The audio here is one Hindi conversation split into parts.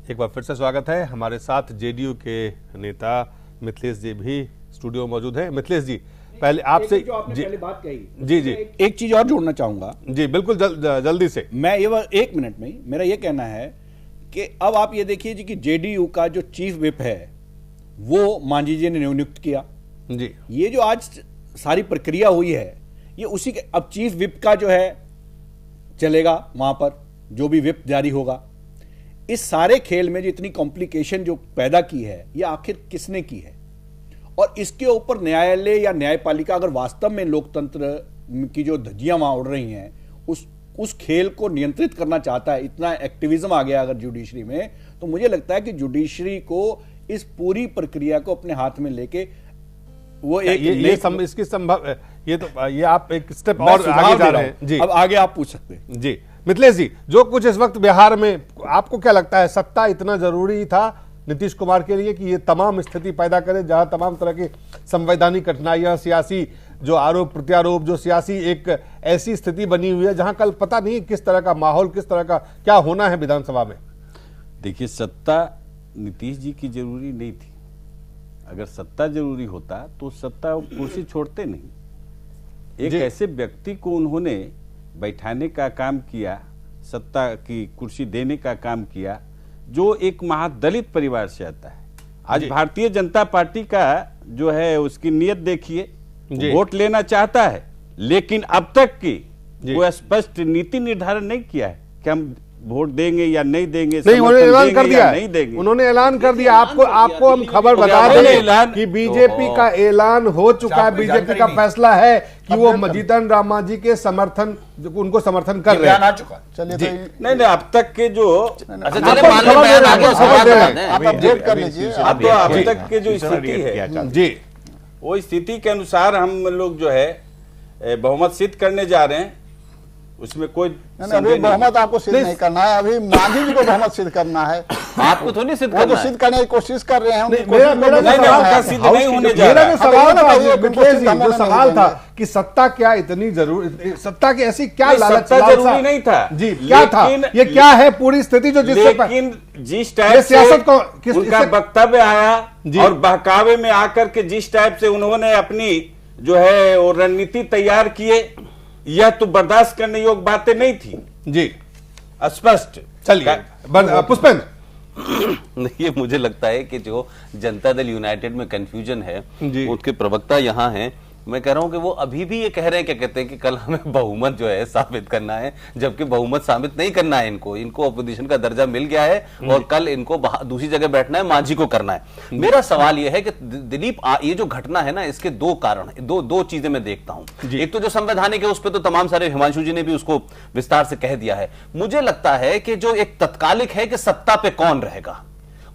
एक बार फिर से स्वागत है। हमारे साथ जेडीयू के नेता मिथिलेश जी भी स्टूडियो में मौजूद हैं। मिथिलेश जी, पहले आपसे जो आपने पहले बात कही, जी जी एक चीज और जोड़ना चाहूंगा जी, बिल्कुल जल्दी से। मैं ये 1 मिनट में ही मेरा ये कहना है कि अब आप ये देखिए जी कि जेडीयू का जो चीफ विप है वो मांझी जी ने नियुक्त किया जी। ये जो आज सारी प्रक्रिया हुई है ये उसी के, अब चीफ विप का जो है चलेगा वहां पर जो भी विप जारी होगा। इस सारे खेल में जो इतनी कॉम्प्लिकेशन जो पैदा की है ये आखिर किसने की है, और इसके ऊपर न्यायालय या न्यायपालिका अगर वास्तव में लोकतंत्र की जो धज्जियां वहां उड़ रही हैं उस खेल को नियंत्रित करना चाहता है, इतना एक्टिविज्म आ गया अगर जुडिशरी में, तो मुझे लगता है कि जुडिशरी को इस पूरी प्रक्रिया को अपने हाथ में लेके वो एक इसकी संभव ये आप एक स्टेप और आगे जा रहे हैं जी। अब आगे आप पूछ सकते हैं जी। मिथिलेश जी, जो कुछ इस वक्त बिहार में, आपको क्या लगता है सत्ता इतना जरूरी था नीतीश कुमार के लिए कि ये तमाम स्थिति पैदा करे जहां तमाम तरह की संवैधानिक कठिनाइयां, सियासी जो आरोप प्रत्यारोप, जो सियासी एक ऐसी स्थिति बनी हुई है जहां कल पता नहीं किस तरह का माहौल, किस तरह का क्या होना है विधानसभा में। देखिए, सत्ता नीतीश जी की जरूरी नहीं थी। अगर सत्ता जरूरी होता तो सत्ता कुर्सी छोड़ते नहीं। एक ऐसे व्यक्ति को उन्होंने बैठाने का काम किया, सत्ता की कुर्सी देने का काम किया, जो एक महादलित परिवार से आता है। आज भारतीय जनता पार्टी का जो है उसकी नियत देखिए, वोट लेना चाहता है, लेकिन अब तक की वो स्पष्ट नीति निर्धारण नहीं किया है कि हम वोट देंगे या नहीं देंगे। नहीं, उन्होंने ऐलान कर दिया, नहीं देंगे, उन्होंने ऐलान कर दिया। आपको हम खबर बता दें कि बीजेपी का ऐलान हो चुका है, बीजेपी का फैसला है कि वो जीतन राम मांझी के समर्थन, उनको समर्थन कर रहे हैं। चलिए, नहीं, अब तक के जो अब तक के जो स्थिति है जी, वो स्थिति के अनुसार हम लोग जो है बहुमत सिद्ध करने जा रहे हैं। उसमें कोई अभी बहुमत आपको सिद्ध नहीं करना है, अभी मांझी जी को बहुमत सिद्ध करना है। आपको तो नहीं सिद्ध करना है, वो तो सिद्ध करने की कोशिश कर रहे हैं। मेरा सवाल था कि सत्ता क्या इतनी जरूरी, सत्ता की ऐसी क्या लालच, जरूरी नहीं था जी, क्या था, ये क्या है पूरी स्थिति जो लेकिन जिस टाइप सियासत को उनका वक्तव्य आया और बहकावे में आकर के जिस टाइप से उन्होंने अपनी जो है वो रणनीति तैयार किए, यह तो बर्दाश्त करने योग्य बातें नहीं थी जी, स्पष्ट। चलिए पुष्पेंद्र, ये मुझे लगता है कि जो जनता दल यूनाइटेड में कंफ्यूजन है, उनके प्रवक्ता यहाँ हैं, मैं कह रहा हूं कि वो अभी भी ये कह रहे हैं, क्या कहते हैं कि कल हमें बहुमत जो है साबित करना है, जबकि बहुमत साबित नहीं करना है। इनको अपोजिशन का दर्जा मिल गया है और कल इनको दूसरी जगह बैठना है, मांझी को करना है। मेरा सवाल यह है कि दिलीप, ये जो घटना है ना, इसके दो कारण, दो चीजें मैं देखता हूं। एक तो जो संवैधानिक है उस पर तो तमाम सारे, हिमांशु जी ने भी उसको विस्तार से कह दिया है। मुझे लगता है कि जो एक तत्कालिक है कि सत्ता पे कौन रहेगा,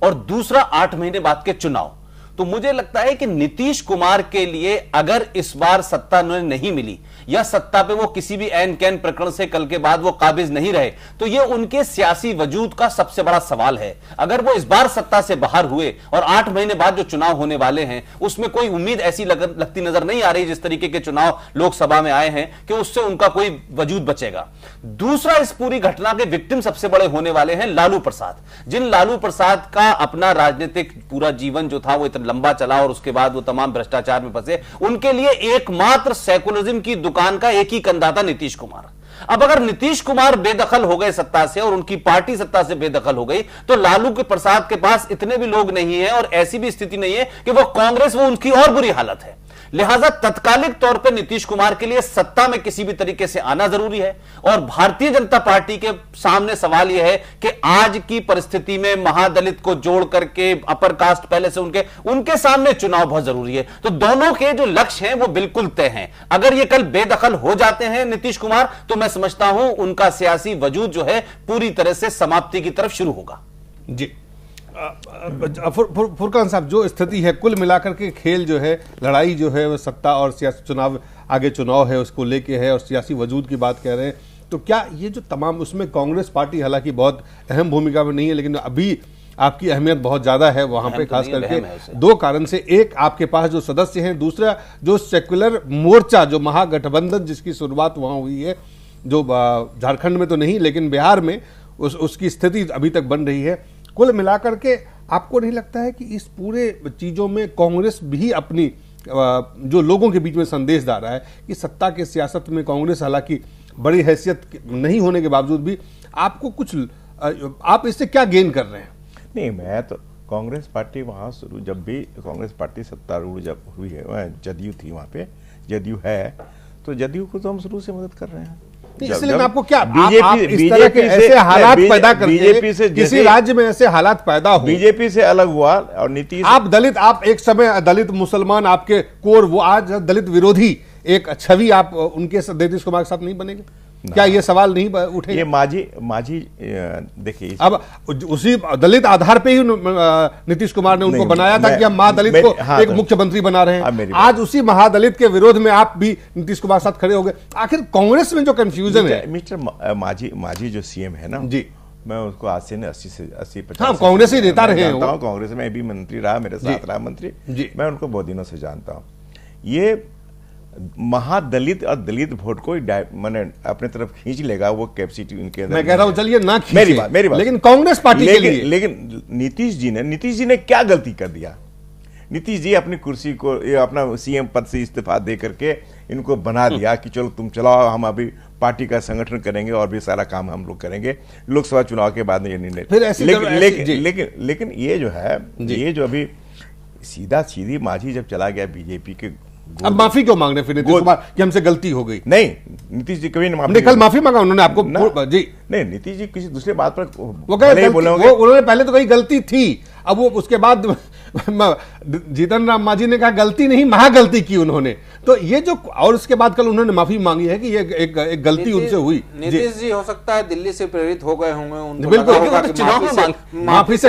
और दूसरा 8 महीने बाद के चुनाव। तो मुझे लगता है कि नीतीश कुमार के लिए अगर इस बार सत्ता उन्हें नहीं मिली या सत्ता पे वो किसी भी ऐन कैन प्रकरण से कल के बाद वो काबिज नहीं रहे, तो ये उनके सियासी वजूद का सबसे बड़ा सवाल है। अगर वो इस बार सत्ता से बाहर हुए और 8 महीने बाद जो चुनाव होने वाले हैं उसमें कोई उम्मीद ऐसी लगती नजर नहीं आ रही, जिस तरीके के चुनाव लोकसभा में आए हैं, कि उससे उनका कोई वजूद बचेगा। दूसरा, इस पूरी घटना के विक्टिम सबसे बड़े होने वाले हैं लालू प्रसाद। जिन लालू प्रसाद का अपना राजनीतिक पूरा जीवन जो था वो इतना लंबा चला और उसके बाद वो तमाम भ्रष्टाचार में फंसे, उनके लिए एकमात्र सेकुलरिज्म की दुकान का एक ही कंधा था नीतीश कुमार। अब अगर नीतीश कुमार बेदखल हो गए सत्ता से और उनकी पार्टी सत्ता से बेदखल हो गई, तो लालू के प्रसाद के पास इतने भी लोग नहीं है और ऐसी भी स्थिति नहीं है कि वो कांग्रेस, वो उनकी और बुरी हालत है। लिहाजा तत्कालिक तौर पर नीतीश कुमार के लिए सत्ता में किसी भी तरीके से आना जरूरी है। और भारतीय जनता पार्टी के सामने सवाल यह है कि आज की परिस्थिति में महादलित को जोड़ करके, अपर कास्ट पहले से उनके सामने चुनाव बहुत जरूरी है। तो दोनों के जो लक्ष्य हैं वो बिल्कुल तय हैं। अगर ये कल बेदखल हो जाते हैं नीतीश कुमार, तो मैं समझता हूं उनका सियासी वजूद जो है पूरी तरह से समाप्ति की तरफ शुरू होगा। जी फुरकान साहब, जो स्थिति है कुल मिलाकर के खेल जो है, लड़ाई जो है वो सत्ता और सियासी चुनाव, आगे चुनाव है उसको लेके है और सियासी वजूद की बात कह रहे हैं, तो क्या ये जो तमाम, उसमें कांग्रेस पार्टी हालांकि बहुत अहम भूमिका में नहीं है, लेकिन अभी आपकी अहमियत बहुत ज्यादा है वहां पे, खास करके दो कारण से। एक, आपके पास जो सदस्य हैं, दूसरा जो सेक्युलर मोर्चा, जो महागठबंधन जिसकी शुरुआत वहां हुई है, जो झारखंड में तो नहीं लेकिन बिहार में उसकी स्थिति अभी तक बन रही है। कुल मिलाकर के आपको नहीं लगता है कि इस पूरे चीजों में कांग्रेस भी अपनी जो लोगों के बीच में संदेश डाल रहा है कि सत्ता के सियासत में कांग्रेस हालांकि बड़ी हैसियत नहीं होने के बावजूद भी आपको कुछ आप इससे क्या गेन कर रहे हैं? नहीं, मैं तो कांग्रेस पार्टी वहाँ शुरू, जब भी कांग्रेस पार्टी सत्तारूढ़ जब हुई है, जदयू थी वहाँ पे, जदयू है, तो जदयू को तो हम शुरू से मदद कर रहे हैं। इसलिए मैं आपको क्या बीजेपी इस तरह के ऐसे हालात पैदा करके किसी राज्य में ऐसे हालात पैदा हो, बीजेपी से अलग हुआ और नीतीश, आप दलित, आप एक समय दलित मुसलमान आपके कोर, वो आज दलित विरोधी एक छवि आप उनके नीतीश कुमार के साथ नहीं बनेंगे? क्या ये सवाल नहीं उठे? ये माझी देखिए, अब उसी दलित आधार पे ही नीतीश कुमार ने उनको बनाया था कि हम महादलित को एक मुख्यमंत्री बना रहे हैं। आज उसी महादलित के विरोध में आप भी नीतीश कुमार के साथ खड़े हो गए। आखिर कांग्रेस में जो कंफ्यूजन है, मिस्टर माझी जो सीएम है ना जी, मैं उसको आज से 80-50 हाँ, कांग्रेस ही नेता रहे हैं, कांग्रेस में भी मंत्री रहा, मेरे साथ रहा मंत्री, मैं उनको बहुत दिनों से जानता हूँ। ये महादलित और दलित वोट को मैंने अपने तरफ खींच लेगा, वो कैपेसिटी उनके अंदर। मैं कह रहा हूं चलिए ना खींचे, मेरी बात, लेकिन कांग्रेस पार्टी के लिए, लेकिन नीतीश जी ने क्या गलती कर दिया? नीतीश जी अपनी कुर्सी को, अपना सीएम पद से इस्तीफा दे करके इनको बना दिया कि चलो तुम चलाओ, हम अभी पार्टी का संगठन करेंगे और भी सारा काम हम लोग करेंगे लोकसभा चुनाव के बाद में ये निर्णय। लेकिन ये जो है, ये जो अभी सीधा सीधी माझी जब चला गया बीजेपी के, अब माफी क्यों मांग रहे फिर नीतीश कुमार कि हमसे गलती हो गई? नहीं, नीतीश जी कभी नहीं, कल माफी मांगा उन्होंने आपको जी? नहीं, नीतीश जी किसी दूसरे बात पर वो उन्होंने पहले तो कही गलती थी, अब वो उसके बाद जीतन राम मांझी ने कहा गलती नहीं, महागलती की उन्होंने। तो ये जो, और उसके बाद कल उन्होंने माफी मांगी है कि ये एक गलती उनसे हुई। नीतीश जी हो सकता है दिल्ली से प्रेरित हो गए होंगे, बिल्कुल, माफी से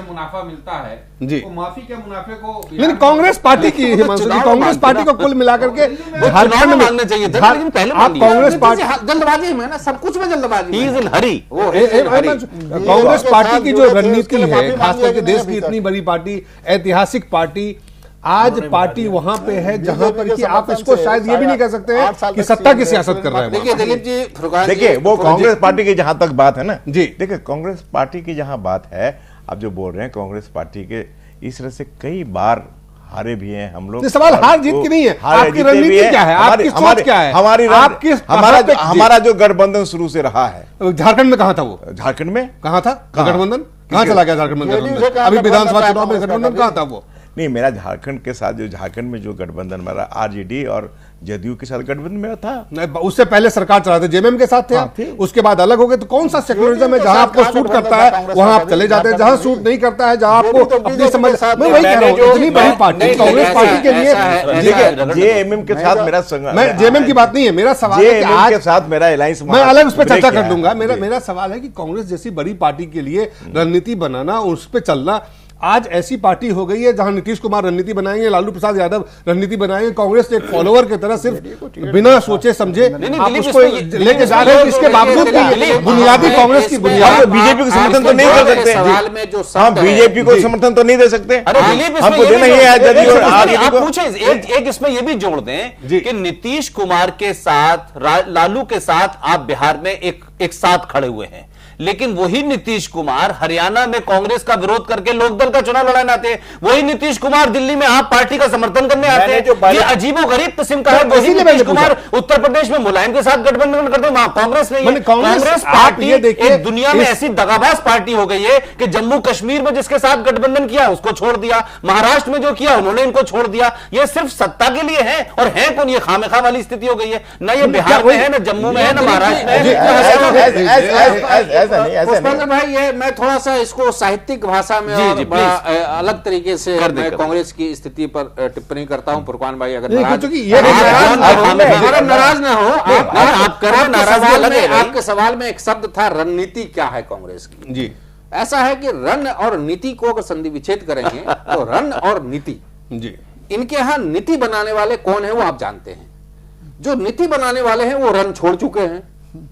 मुनाफा मिलता है जी, तो माफी के मुनाफे को, लेकिन कांग्रेस पार्टी की, हिमांशु जी, कांग्रेस पार्टी को कुल मिलाकर के झारखंड में मांगना चाहिए था, लेकिन पहले आप कांग्रेस पार्टी जल्दबाजी में ना, सब कुछ में जल्दबाजी, कांग्रेस पार्टी की जो रणनीति है, खास करके देश की इतनी बड़ी पार्टी, ऐतिहासिक पार्टी, आज पार्टी वहां पे है जहां पर कि आप इसको शायद ये भी नहीं कह सकते हैं कि सत्ता की सियासत कर रहे हैं। देखिए दिलीप जी, देखिए वो कांग्रेस पार्टी की जहां तक बात है ना जी, देखिए कांग्रेस पार्टी की जहां बात है, आप जो बोल रहे हैं कांग्रेस पार्टी के इस तरह से कई बार हारे भी हैं हम लोग। सवाल हार जीत की नहीं है, आपकी रणनीति क्या है, आपकी सोच क्या है, हमारा जो गठबंधन शुरू से रहा है। झारखंड में कहां था वो? झारखंड में कहां था गठबंधन? कहां चला गया झारखंड में गठबंधन? अभी विधानसभा चुनाव में गठबंधन कहां था वो? नहीं, मेरा झारखंड के साथ, जो झारखंड में जो गठबंधन मेरा आरजेडी और जदयू के साथ गठबंधन मेरा था, उससे पहले सरकार चलाते जेएमएम के साथ थे, उसके बाद अलग हो गए। तो कौन सा सेक्युलरिज्म है जहां आपको सूट करता है वहां आप चले जाते हैं, जहां सूट नहीं करता है, जहां आपको अपनी समझ, मैं वही कह रहा हूं, इतनी बड़ी पार्टी कांग्रेस पार्टी के लिए जेएमएम के साथ मेरा, मैं जेएमएम की बात नहीं है, मेरा सवाल है कि आज के साथ मेरा अलायंस, मैं अलग उस पर चर्चा कर दूंगा। मेरा सवाल है कि कांग्रेस जैसी बड़ी पार्टी के लिए रणनीति बनाना, उस पर चलना, आज ऐसी पार्टी हो गई है जहां नीतीश कुमार रणनीति बनाएंगे, लालू प्रसाद यादव रणनीति बनाएंगे, कांग्रेस एक फॉलोअर की तरह सिर्फ बिना सोचे समझे आप उसको लेके जा रहे हैं। इसके बावजूद बुनियादी कांग्रेस की बुनियादी, बीजेपी को समर्थन तो नहीं कर सकते, हम बीजेपी को समर्थन तो नहीं दे सकते, हमको देना ही है जदयू और आरजेडी को। पूछे एक इसमें ये भी जोड़ दें कि नीतीश कुमार के साथ, लालू के साथ आप बिहार में एक साथ खड़े हुए हैं, लेकिन वही नीतीश कुमार हरियाणा में कांग्रेस का विरोध करके लोकदल का चुनाव लड़ाने आते हैं, वही नीतीश कुमार दिल्ली में आप पार्टी का समर्थन करने आते हैं। ये अजीबोगरीब किस्म का है। वही नीतीश कुमार उत्तर प्रदेश में मुलायम के साथ गठबंधन करते हैं, कांग्रेस नहीं। कांग्रेस पार्टी एक दुनिया में ऐसी दगाबाज पार्टी हो गई है कि जम्मू कश्मीर में जिसके साथ गठबंधन किया उसको छोड़ दिया, महाराष्ट्र में जो किया उन्होंने इनको छोड़ दिया। ये सिर्फ सत्ता के लिए है, और है कौन? ये खामेखा वाली स्थिति हो गई है ना, ये बिहार में है ना, जम्मू में है ना, महाराष्ट्र में है। पुष्पेंद्र भाई, ये मैं थोड़ा सा इसको साहित्यिक भाषा में और बड़ा अलग तरीके से मैं कांग्रेस की स्थिति पर टिप्पणी करता हूं। फुरकान भाई अगर नाराज ना हो, आपके सवाल में एक शब्द था रणनीति क्या है कांग्रेस की जी। ऐसा है कि रण और नीति को अगर संधि विच्छेद करेंगे तो रण और नीति जी, इनके यहां नीति बनाने वाले कौन है वो आप जानते हैं। जो नीति बनाने वाले हैं वो रण छोड़ चुके हैं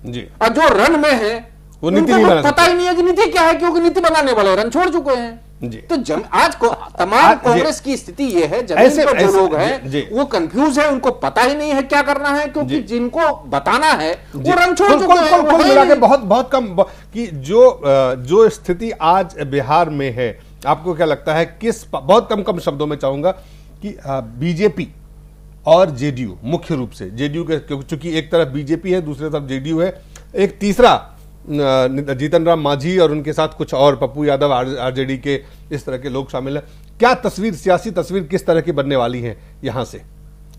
जी, और जो रण में है वो नीति नहीं बना, पता ही नहीं है कि नीति क्या है, क्योंकि नीति बनाने वाले रन छोड़ चुके हैं। तो आज तमाम कांग्रेस की स्थिति ये है, जमीन पर जो लोग हैं वो कंफ्यूज है, उनको पता ही नहीं है क्या करना है, क्योंकि जिनको बताना है वो रंग छोड़ चुके हैं। कुल मिला के बहुत कम कि जो स्थिति आज बिहार में है, आपको क्या लगता है किस, बहुत कम शब्दों में चाहूंगा कि बीजेपी और जेडीयू, मुख्य रूप से जेडीयू के, क्योंकि एक तरफ बीजेपी है, दूसरी तरफ जेडीयू है, एक तीसरा जीतन राम मांझी और उनके साथ कुछ और पप्पू यादव, आरजेडी के इस तरह के लोग शामिल हैं। क्या तस्वीर, सियासी तस्वीर किस तरह की बनने वाली है? यहां से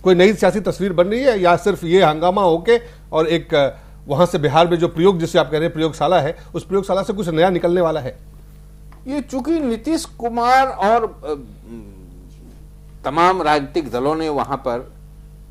कोई नई सियासी तस्वीर बन रही है या सिर्फ ये हंगामा होके और एक वहां से बिहार में जो प्रयोग, जिसे आप कह रहे हैं प्रयोगशाला है, उस प्रयोगशाला से कुछ नया निकलने वाला है? ये चूंकि नीतीश कुमार और तमाम राजनीतिक दलों ने वहां पर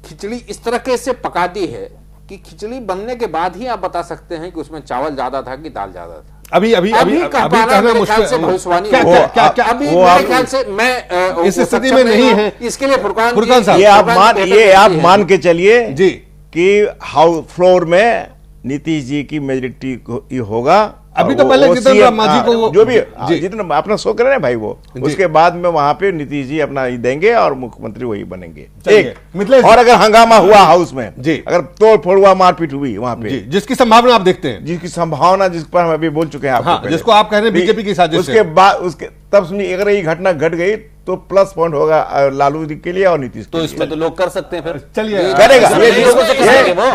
खिचड़ी इस तरह से पका दी है कि खिचड़ी बनने के बाद ही आप बता सकते हैं कि उसमें चावल ज्यादा था कि दाल ज्यादा था। अभी कहना मुश्किल से भविष्यवाणी अभी मेरे ख्याल से मैं इस स्थिति में नहीं है। इसके लिए फुरकान साहब, ये आप मान के चलिए जी कि हाउस फ्लोर में नीतीश जी की मेजोरिटी होगा। अभी तो पहले जीतन राम मांझी को जो भी जितना अपना शो कर रहे हैं भाई, वो उसके बाद में वहां पे नीतीश जी अपना देंगे और मुख्यमंत्री वही बनेंगे। एक और अगर हंगामा हुआ हाउस में जी, अगर तोड़ फोड़ हुआ, मारपीट हुई वहां पे, जिसकी संभावना आप देखते हैं, जिसकी संभावना, जिस पर हम अभी बोल चुके हैं आपको, जिसको आप कह रहे हैं बीजेपी की साजिश, उसके बाद उसके तब सुनिए, अगर ये घटना घट गई तो प्लस पॉइंट होगा लालू जी के लिए और नीतीश तो इसमें तो लोग कर सकते हैं। फिर चलिए करेगा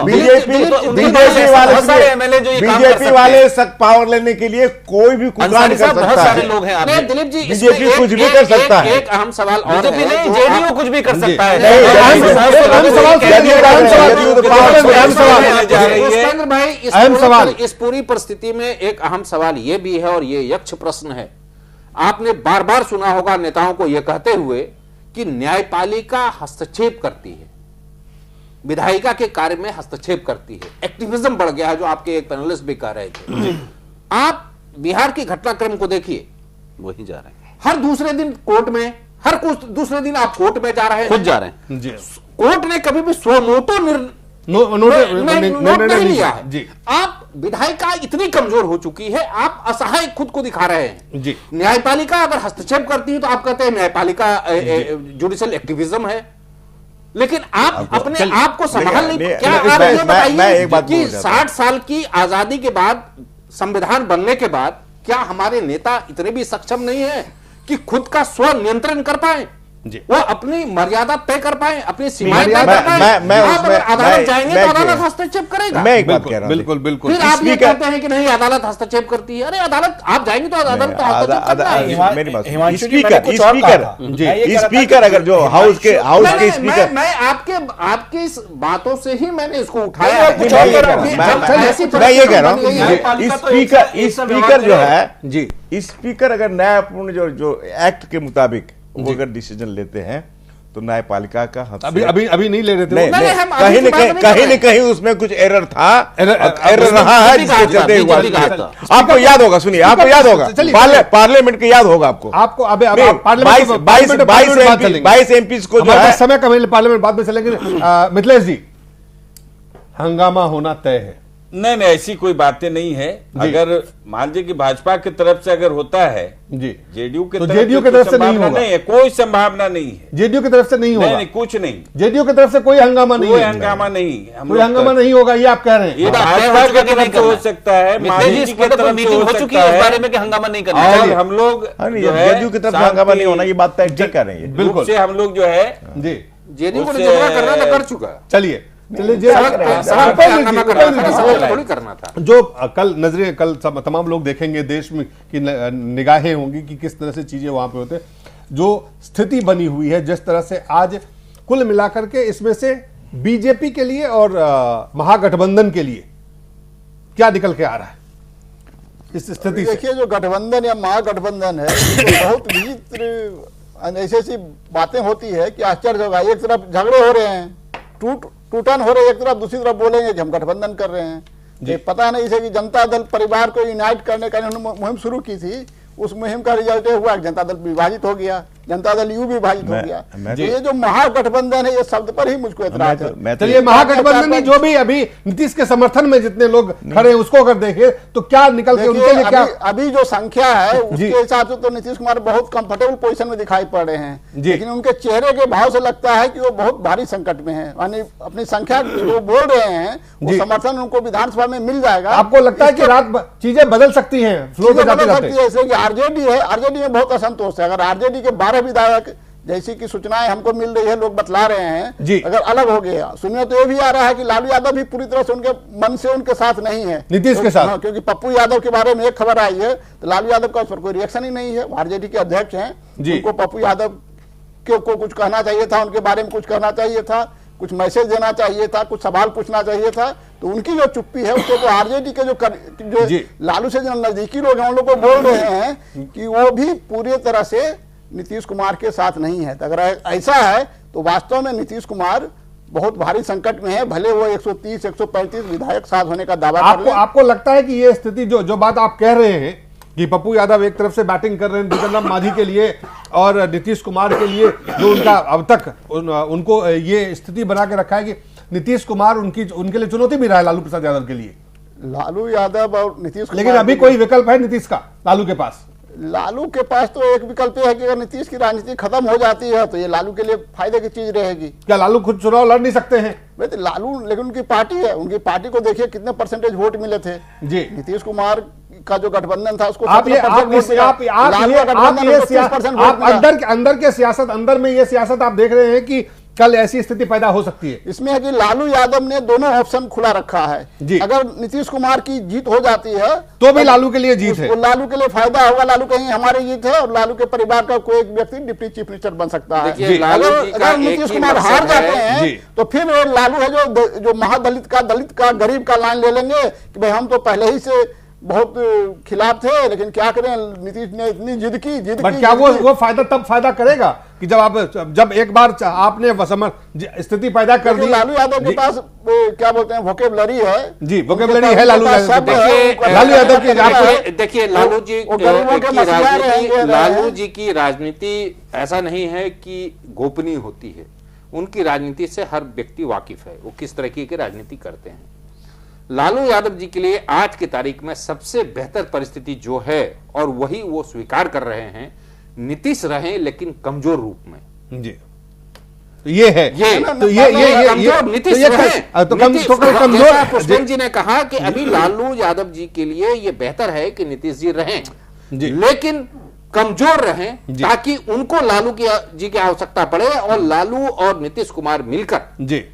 बीजेपी वाले सख्त पावर लेने के लिए कोई भी कुकाम कर सकता है। लोग हैं दिलीप जी, बीजेपी कुछ भी कर सकता है। एक अहम सवाल और नहीं, जेडीयू कुछ भी कर सकता है। अहम सवाल इस पूरी परिस्थिति में एक अहम सवाल यह भी है और ये यक्ष प्रश्न है। आपने बार बार सुना होगा नेताओं को यह कहते हुए कि न्यायपालिका हस्तक्षेप करती है, विधायिका के कार्य में हस्तक्षेप करती है, एक्टिविज्म बढ़ गया है, जो आपके एक पैनलिस्ट भी कह रहे थे। आप बिहार के घटनाक्रम को देखिए, वही जा रहे हैं, हर दूसरे दिन कोर्ट में, हर कुछ दूसरे दिन आप कोर्ट में जा रहे हैं, खुद जा रहे हैं। कोर्ट ने कभी भी स्वमोटो नोट नहीं लिया है जी। आप विधायिका इतनी कमजोर हो चुकी है, आप असहाय खुद को दिखा रहे हैं जी। न्यायपालिका अगर हस्तक्षेप करती है तो आप कहते हैं न्यायपालिका जुडिशियल एक्टिविज्म है, लेकिन आप अपने आप को संभाल नहीं। क्या आप ये बताइए कि 60 साल की आजादी के बाद, संविधान बनने के बाद, क्या हमारे नेता इतने भी सक्षम नहीं है कि खुद का स्व नियंत्रण कर पाए, वो अपनी मर्यादा तय कर पाए, अपनी सीमाएं तय कर पाए? अदालत जाएंगे तो अदालत हस्तक्षेप करेगा। मैं एक बात कह रहा हूं, बिल्कुल। फिर आप ये कहते हैं कि नहीं अदालत हस्तक्षेप करती है। अरे अदालत, आप जाएंगे तो अदालत तो हस्तक्षेप करता है। मेरी बात, स्पीकर अगर जो हाउस के स्पीकर, मैं आपके इस बातों से ही मैंने इसको उठाया। मैं ये कह रहा हूँ, स्पीकर जो है जी, स्पीकर अगर न्यायपूर्ण जो एक्ट के मुताबिक वो अगर डिसीजन लेते हैं तो न्यायपालिका का अभी नहीं ले रहे थे, कहीं न कहीं उसमें कुछ एरर था, एरर रहा है जिसके चलते हुआ। आपको याद होगा, सुनिए, आपको याद होगा, पार्लियामेंट के याद होगा आपको 22 एमपी को जो है समय का, पार्लियामेंट बाद में चलेंगे। मिथिलेश जी, हंगामा होना तय है? नहीं, ऐसी कोई बातें नहीं है। अगर मान लीजिए कि भाजपा की तरफ से अगर होता है जी, जेडीयू की तरफ से नहीं होगा, कोई संभावना नहीं है। जेडीयू की तरफ से नहीं होगा, कुछ नहीं। जेडीयू की तरफ से कोई हंगामा नहीं, कोई हंगामा नहीं, कोई हंगामा नहीं होगा, ये आप कह रहे हैं? ये भाजपा की तरफ से हो सकता है, मांझी की तरफ से हो सकता है, बारे में कि हंगामा नहीं करना। और हम लोग जेडीयू की तरफ से हंगामा नहीं होना, ये बात तय कर रहे हैं। बिल्कुल से हम लोग जो है जी, जेडीयू को जितना करना था कर चुका। चलिए थोड़ी करना था। जो कल नजरें, कल तमाम लोग देखेंगे, देश में की निगाहें होंगी कि किस तरह से चीजें वहां पे होते, जो स्थिति बनी हुई है, जिस तरह से आज कुल मिलाकर के इसमें से बीजेपी के लिए और महागठबंधन के लिए क्या निकल के आ रहा है इस स्थिति से? देखिए, जो गठबंधन या महागठबंधन है, तो बहुत विचित्र ऐसी बातें होती है कि आश्चर्य होगा। एक तरफ झगड़े हो रहे हैं, टूटन हो रही है, एक तरफ दूसरी तरफ बोलेंगे कि हम गठबंधन कर रहे हैं। ये पता नहीं इसे कि जनता दल परिवार को यूनाइट करने का इन्होंने मुहिम शुरू की थी, उस मुहिम का रिजल्ट हुआ कि जनता दल विभाजित हो गया। जनता दल यू विभाजित हो गया। तो ये जो महागठबंधन है, ये शब्द पर ही मुझको एतराज है। चलिए, महागठबंधन में जो भी अभी नीतीश के समर्थन में जितने लोग खड़े हैं उसको अगर देखें तो क्या निकल के उनके लिए क्या अभी जो संख्या है उसके हिसाब से तो नीतीश कुमार बहुत कंफर्टेबल पोजीशन में दिखाई पड़ रहे हैं, लेकिन उनके चेहरे के भाव से लगता है कि वो बहुत भारी संकट में है। यानी अपनी संख्या जो बोल रहे हैं वो समर्थन उनको विधानसभा में मिल जाएगा। आपको लगता है कि रात चीजें बदल सकती हैं, फ्लो में जाते जाते? जैसे कि आरजेडी है, आरजेडी में बहुत असंतोष है। अगर आरजेडी के 12 विधायक, जैसी की सूचनाएं हमको मिल रही है, लोग बतला रहे हैं, अगर अलग हो गया, सुनिए तो ये भी आ रहा है कि लालू यादव भी पूरी तरह से उनके मन से उनके साथ नहीं है, नीतीश के साथ। क्योंकि पप्पू यादव के बारे में एक खबर आई है तो लालू यादव का उस पर कोई रिएक्शन ही नहीं है। आरजेडी के अध्यक्ष हैं, उनको पप्पू यादव को कुछ कहना चाहिए था, उनके बारे में कुछ कहना चाहिए था, कुछ मैसेज देना चाहिए था, कुछ सवाल पूछना चाहिए था। तो उनकी जो चुप्पी है उसको तो आरजेडी के जो लालू से जो नजदीकी लोग हैं उन लोग को बोल रहे हैं कि वो भी पूरी तरह से नीतीश कुमार के साथ नहीं है। तो अगर ऐसा है तो वास्तव में नीतीश कुमार बहुत भारी संकट में है, भले वो 130-135 विधायक साथ होने का दावा कर ले। आपको लगता है कि ये स्थिति जो बात आप कह रहे हैं कि पप्पू यादव एक तरफ से बैटिंग कर रहे हैं जीतन राम मांझी के लिए और नीतीश कुमार के लिए, जो उनका अब तक उनको ये स्थिति बना के रखा है कि नीतीश कुमार उनके लिए चुनौती भी रहा है लालू प्रसाद यादव के लिए, लालू यादव और नीतीश कुमार। लेकिन अभी कोई विकल्प है नीतीश का लालू के पास? लालू के पास तो एक विकल्प है कि अगर नीतीश की राजनीति खत्म हो जाती है तो ये लालू के लिए फायदे की चीज रहेगी। क्या लालू खुद चुनाव लड़ नहीं सकते हैं? भाई तो लालू, लेकिन उनकी पार्टी है, उनकी पार्टी को देखिए कितने परसेंटेज वोट मिले थे जी। नीतीश कुमार का जो गठबंधन था उसको अंदर के सियासत, अंदर में ये सियासत आप देख रहे हैं कि कल ऐसी स्थिति पैदा हो सकती है। इसमें है कि लालू यादव ने दोनों ऑप्शन खुला रखा है। अगर नीतीश कुमार की जीत हो जाती है तो भी लालू के लिए जीत है, लालू के लिए फायदा होगा। लालू कहीं हमारी जीत है और लालू के परिवार का कोई एक व्यक्ति डिप्टी चीफ मिनिस्टर बन सकता है। अगर नीतीश कुमार हार जाते हैं तो फिर लालू है जो महादलित का गरीब का लाइन ले लेंगे कि भाई हम तो पहले ही से बहुत खिलाफ थे, लेकिन क्या करें, नीतीश ने इतनी जिद की। क्या वो फायदा तब फायदा करेगा कि जब एक बार आपने स्थिति पैदा कर दी? लालू यादव के पास क्या बोलते हैं वोकेबलरी है जी, वोकेबलरी है लालू यादव की। देखिए लालू जी की राजनीति ऐसा नहीं है कि गोपनीय होती है, उनकी राजनीति से हर व्यक्ति वाकिफ है, वो किस तरह की राजनीति करते हैं। लालू यादव जी के लिए आज की तारीख में सबसे बेहतर परिस्थिति जो है, और वही वो स्वीकार कर रहे हैं, नीतीश रहे लेकिन कमजोर रूप में जी। तो ये है कमजोर नीतीश रहे तो कमजोर। पुष्पेंद्र जी ने कहा कि अभी लालू यादव जी के लिए ये बेहतर है कि नीतीश जी रहें लेकिन कमजोर रहें, ताकि उनको लालू जी की आवश्यकता पड़े और लालू और नीतीश कुमार मिलकर जी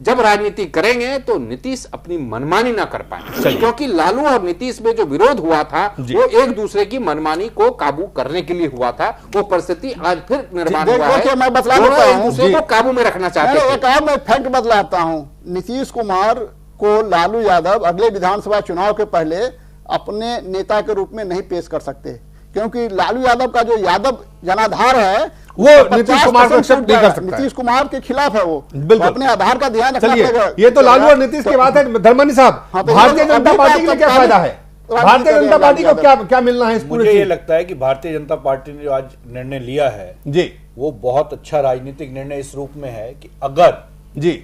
जब राजनीति करेंगे तो नीतीश अपनी मनमानी ना कर पाए, क्योंकि लालू और नीतीश में जो विरोध हुआ था वो एक दूसरे की मनमानी को काबू करने के लिए हुआ था। वो परिस्थिति आज फिर निर्माण हुआ है। मैं बतला देता हूं, एक दूसरे को काबू में रखना चाहते हैं। एक और मैं फैक्ट बतलाता हूं, नीतीश कुमार को लालू यादव अगले विधानसभा चुनाव के पहले अपने नेता के रूप में नहीं पेश कर सकते, क्योंकि लालू यादव का जो यादव जनाधार है वो नीतीश कुमार को एक्सेप्ट नहीं कर सकता। नीतीश कुमार के खिलाफ है वो, बिल्कुल अपने आधार का ध्यान रखना पड़ेगा। ये तो लालू और नीतीश की बात है। धर्मानी साहब, भारतीय जनता पार्टी को क्या फायदा है? भारतीय जनता पार्टी को क्या मिलना है इस पूरे? मुझे ये लगता है कि भारतीय जनता पार्टी ने जो आज निर्णय लिया है जी, वो बहुत अच्छा राजनीतिक निर्णय इस रूप में है कि अगर जी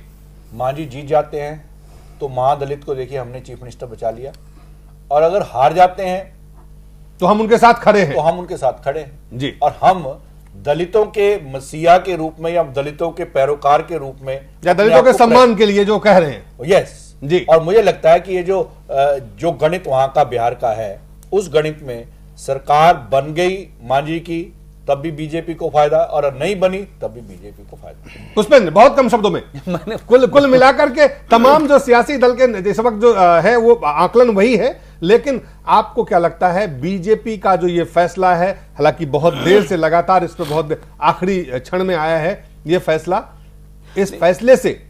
मांझी जीत जाते हैं तो महादलित को देखिए हमने चीफ मिनिस्टर बचा लिया, और अगर हार जाते हैं तो हम उनके साथ खड़े हैं, तो हम उनके साथ खड़े हैं जी। और हम दलितों के मसीहा के रूप में या दलितों के पैरोकार के रूप में या दलितों के सम्मान के लिए जो कह रहे हैं यस जी। और मुझे लगता है कि ये जो गणित वहां का बिहार का है, उस गणित में सरकार बन गई मांझी की तब भी बीजेपी को फायदा, और नहीं बनी तब भी बीजेपी को फायदा। पुष्पेंद्र, बहुत कम शब्दों में कुल मिलाकर के तमाम जो सियासी दल के इस वक्त जो है वो आकलन वही है, लेकिन आपको क्या लगता है बीजेपी का जो ये फैसला है, हालांकि बहुत देर से लगातार इस पर बहुत आखिरी क्षण में आया है ये फैसला, इस फैसले से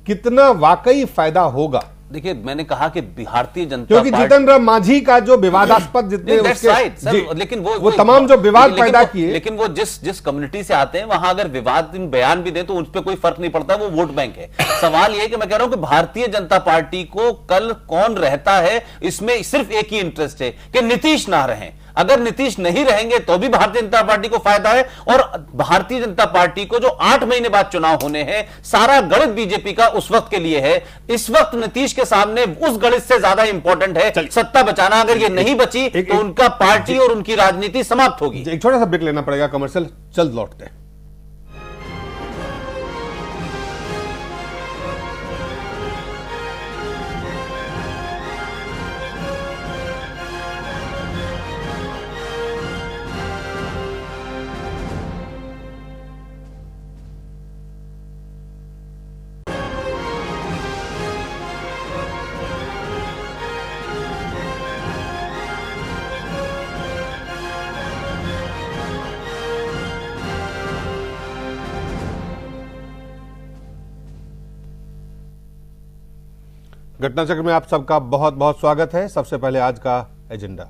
कितना वाकई फायदा होगा? देखिए, मैंने कहा कि भारतीय जनता क्योंकि जीतन राम मांझी का जो विवादास्पद जितने उसके लेकिन वो तमाम जो विवाद पैदा किए, लेकिन वो जिस कम्युनिटी से आते हैं वहां अगर विवाद बयान भी दे तो उस पर कोई फर्क नहीं पड़ता, वो वोट बैंक है। सवाल ये कि मैं कह रहा हूं कि भारतीय जनता पार्टी को कल कौन रहता है इसमें सिर्फ एक ही इंटरेस्ट है कि नीतीश ना रहें। अगर नीतीश नहीं रहेंगे तो भी भारतीय जनता पार्टी को फायदा है। और भारतीय जनता पार्टी को जो 8 महीने बाद चुनाव होने हैं, सारा गणित बीजेपी का उस वक्त के लिए है। इस वक्त नीतीश के सामने उस गणित से ज्यादा इंपॉर्टेंट है सत्ता बचाना। अगर ये नहीं बची तो उनका पार्टी और उनकी राजनीति समाप्त होगी। एक छोटा सा ब्रेक लेना पड़ेगा कमर्शियल, जल्द लौटते हैं। घटना चक्र में आप सबका बहुत बहुत स्वागत है। सबसे पहले आज का एजेंडा।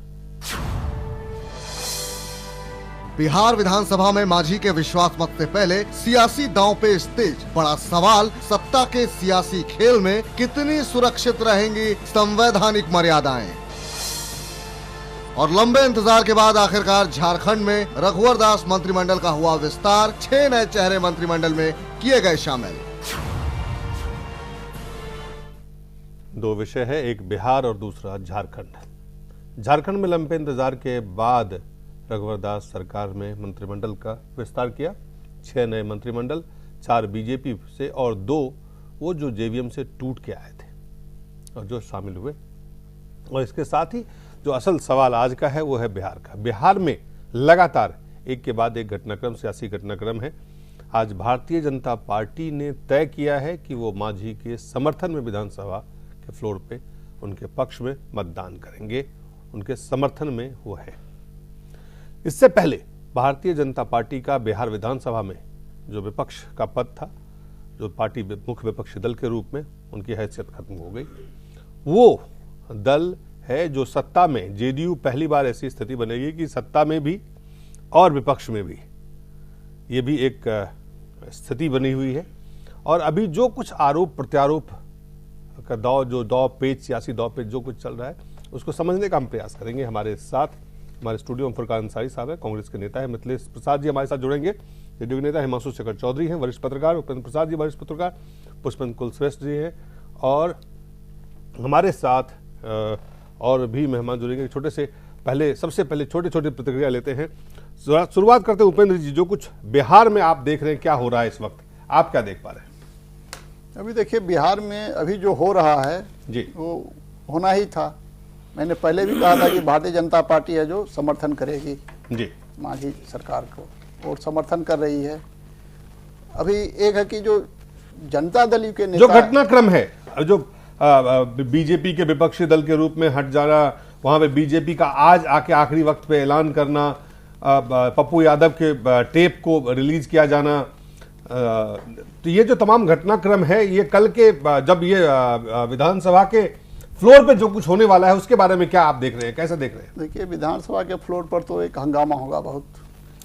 बिहार विधानसभा में मांझी के विश्वास मत से पहले सियासी दांव पे तेज। बड़ा सवाल, सत्ता के सियासी खेल में कितनी सुरक्षित रहेंगी संवैधानिक मर्यादाएं। और लंबे इंतजार के बाद आखिरकार झारखंड में रघुवर दास मंत्रिमंडल का हुआ विस्तार। 6 नए चेहरे मंत्रिमंडल में किए गए शामिल। 2 विषय है, एक बिहार और दूसरा झारखंड। झारखंड में लंबे इंतजार के बाद रघुवर दास सरकार में मंत्रिमंडल का विस्तार किया। 6 नए मंत्रिमंडल, 4 बीजेपी से और 2 वो जो जेवीएम से टूट के आए थे और जो शामिल हुए। और इसके साथ ही जो असल सवाल आज का है वो है बिहार का। बिहार में लगातार एक के बाद एक घटनाक्रम, सियासी घटनाक्रम है। आज भारतीय जनता पार्टी ने तय किया है कि वो मांझी के समर्थन में विधानसभा के फ्लोर पे उनके पक्ष में मतदान करेंगे, उनके समर्थन में वो है। इससे पहले भारतीय जनता पार्टी का बिहार विधानसभा में जो विपक्ष का पद था, जो पार्टी मुख्य विपक्षी दल के रूप में उनकी हैसियत खत्म हो गई, वो दल है जो सत्ता में, जेडीयू पहली बार ऐसी स्थिति बनेगी कि सत्ता में भी और विपक्ष में भी ये भी एक स्थिति बनी हुई है। और अभी जो कुछ आरोप प्रत्यारोप का दौर पेच, सियासी दौर पेच जो कुछ चल रहा है उसको समझने का हम प्रयास करेंगे। हमारे साथ हमारे स्टूडियो में फुरकान अंसारी साहब है, कांग्रेस के नेता है। मिथिलेश प्रसाद जी हमारे साथ जुड़ेंगे, जेडीयू के नेता हिमांशु शेखर चौधरी हैं, वरिष्ठ पत्रकार। उपेंद्र प्रसाद जी वरिष्ठ पत्रकार। पुष्पेंद्र कुलश्रेष्ठ जी हैं और हमारे साथ और भी मेहमान जुड़ेंगे। छोटे से पहले, सबसे पहले छोटे छोटे प्रतिक्रिया लेते हैं। शुरुआत करते हैं उपेंद्र जी, जो कुछ बिहार में आप देख रहे हैं, क्या हो रहा है इस वक्त, आप क्या देख पा रहे हैं? अभी देखिए, बिहार में अभी जो हो रहा है जी, वो होना ही था। मैंने पहले भी कहा था कि भारतीय जनता पार्टी है जो समर्थन करेगी जी मांझी सरकार को, और समर्थन कर रही है। अभी एक है कि जो जनता दल के नेता, जो घटनाक्रम है, जो बीजेपी के विपक्षी दल के रूप में हट जाना, वहां पे बीजेपी का आज आके आखिरी वक्त पे ऐलान करना, पप्पू यादव के टेप को रिलीज किया जाना, तो ये जो तमाम घटनाक्रम है, ये कल के जब ये विधानसभा के फ्लोर पे जो कुछ होने वाला है उसके बारे में क्या आप देख रहे हैं, कैसे देख रहे हैं? देखिए, विधानसभा के फ्लोर पर तो एक हंगामा होगा, बहुत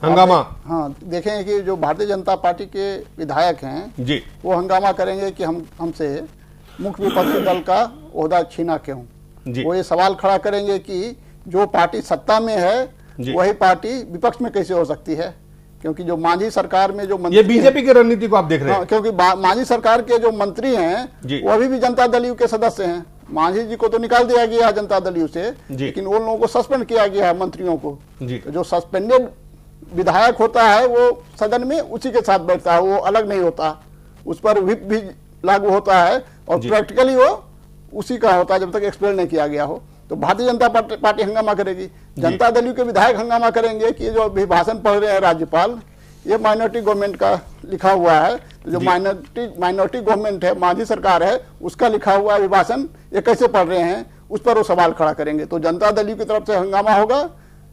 हंगामा। हाँ, देखेंगे कि जो भारतीय जनता पार्टी के विधायक हैं जी, वो हंगामा करेंगे कि हमसे मुख्य विपक्षी दल का ओहदा छीना क्यों। वो ये सवाल खड़ा करेंगे कि जो पार्टी सत्ता में है वही पार्टी विपक्ष में कैसे हो सकती है, क्योंकि जो मांझी सरकार में जो मंत्री, ये बीजेपी की रणनीति को आप देख रहे हैं। क्योंकि मांझी सरकार के जो मंत्री हैं वो अभी भी जनता दल यू के सदस्य हैं। मांझी जी को तो निकाल दिया गया है जनता दल यू से, लेकिन उन लोगों को सस्पेंड किया गया है, मंत्रियों को। तो जो सस्पेंडेड विधायक होता है वो सदन में उसी के साथ बैठता है, वो अलग नहीं होता, उस पर व्हिप भी लागू होता है और प्रैक्टिकली वो उसी का होता है जब तक एक्सप्लेन नहीं किया गया हो। तो भारतीय जनता पार्टी हंगामा करेगी, जनता दल के विधायक हंगामा करेंगे कि जो अभी भाषण पढ़ रहे हैं राज्यपाल, ये माइनॉरिटी गवर्नमेंट का लिखा हुआ है। तो जो माइनॉरिटी गवर्नमेंट है, मांझी सरकार है, उसका लिखा हुआ अभिभाषण ये कैसे पढ़ रहे हैं, उस पर वो सवाल खड़ा करेंगे। तो जनता दल की तरफ से हंगामा होगा,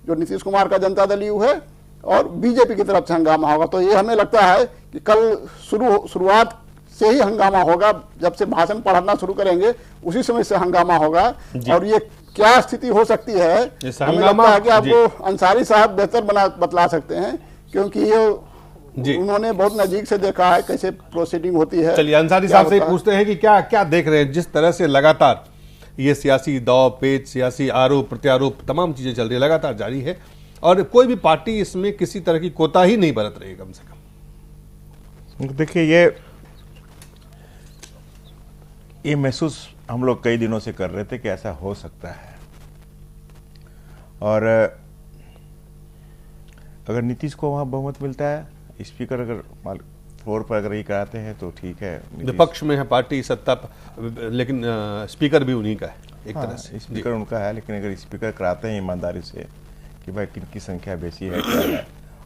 जो नीतीश कुमार का जनता दल है, और बीजेपी की तरफ से हंगामा होगा। तो ये हमें लगता है कि कल शुरुआत से ही हंगामा होगा, जब से भाषण पढ़ना शुरू करेंगे उसी समय से हंगामा होगा। और ये क्या स्थिति हो सकती है, हमें लगता है कि आपको अंसारी साहब बेहतर बतला सकते हैं, क्योंकि ये उन्होंने बहुत नजदीक से देखा है कैसे प्रोसीडिंग होती है। चलिए अंसारी साहब से पूछते हैं कि क्या क्या देख रहे हैं, जिस तरह से लगातार ये सियासी दाव पेच, सियासी आरोप प्रत्यारोप, तमाम चीजें चल रही है, लगातार जारी है और कोई भी पार्टी इसमें किसी तरह की कोताही नहीं बरत रही है कम से कम। देखिए ये महसूस हम लोग कई दिनों से कर रहे थे कि ऐसा हो सकता है, और अगर नीतीश को वहां बहुमत मिलता है, स्पीकर अगर फ्लोर पर अगर ये कराते हैं तो ठीक है। विपक्ष में है पार्टी, सत्ता लेकिन स्पीकर भी उन्हीं का है एक तरह से। स्पीकर उनका है, लेकिन अगर स्पीकर कराते हैं ईमानदारी से कि भाई किनकी संख्या बेसी है क्या है,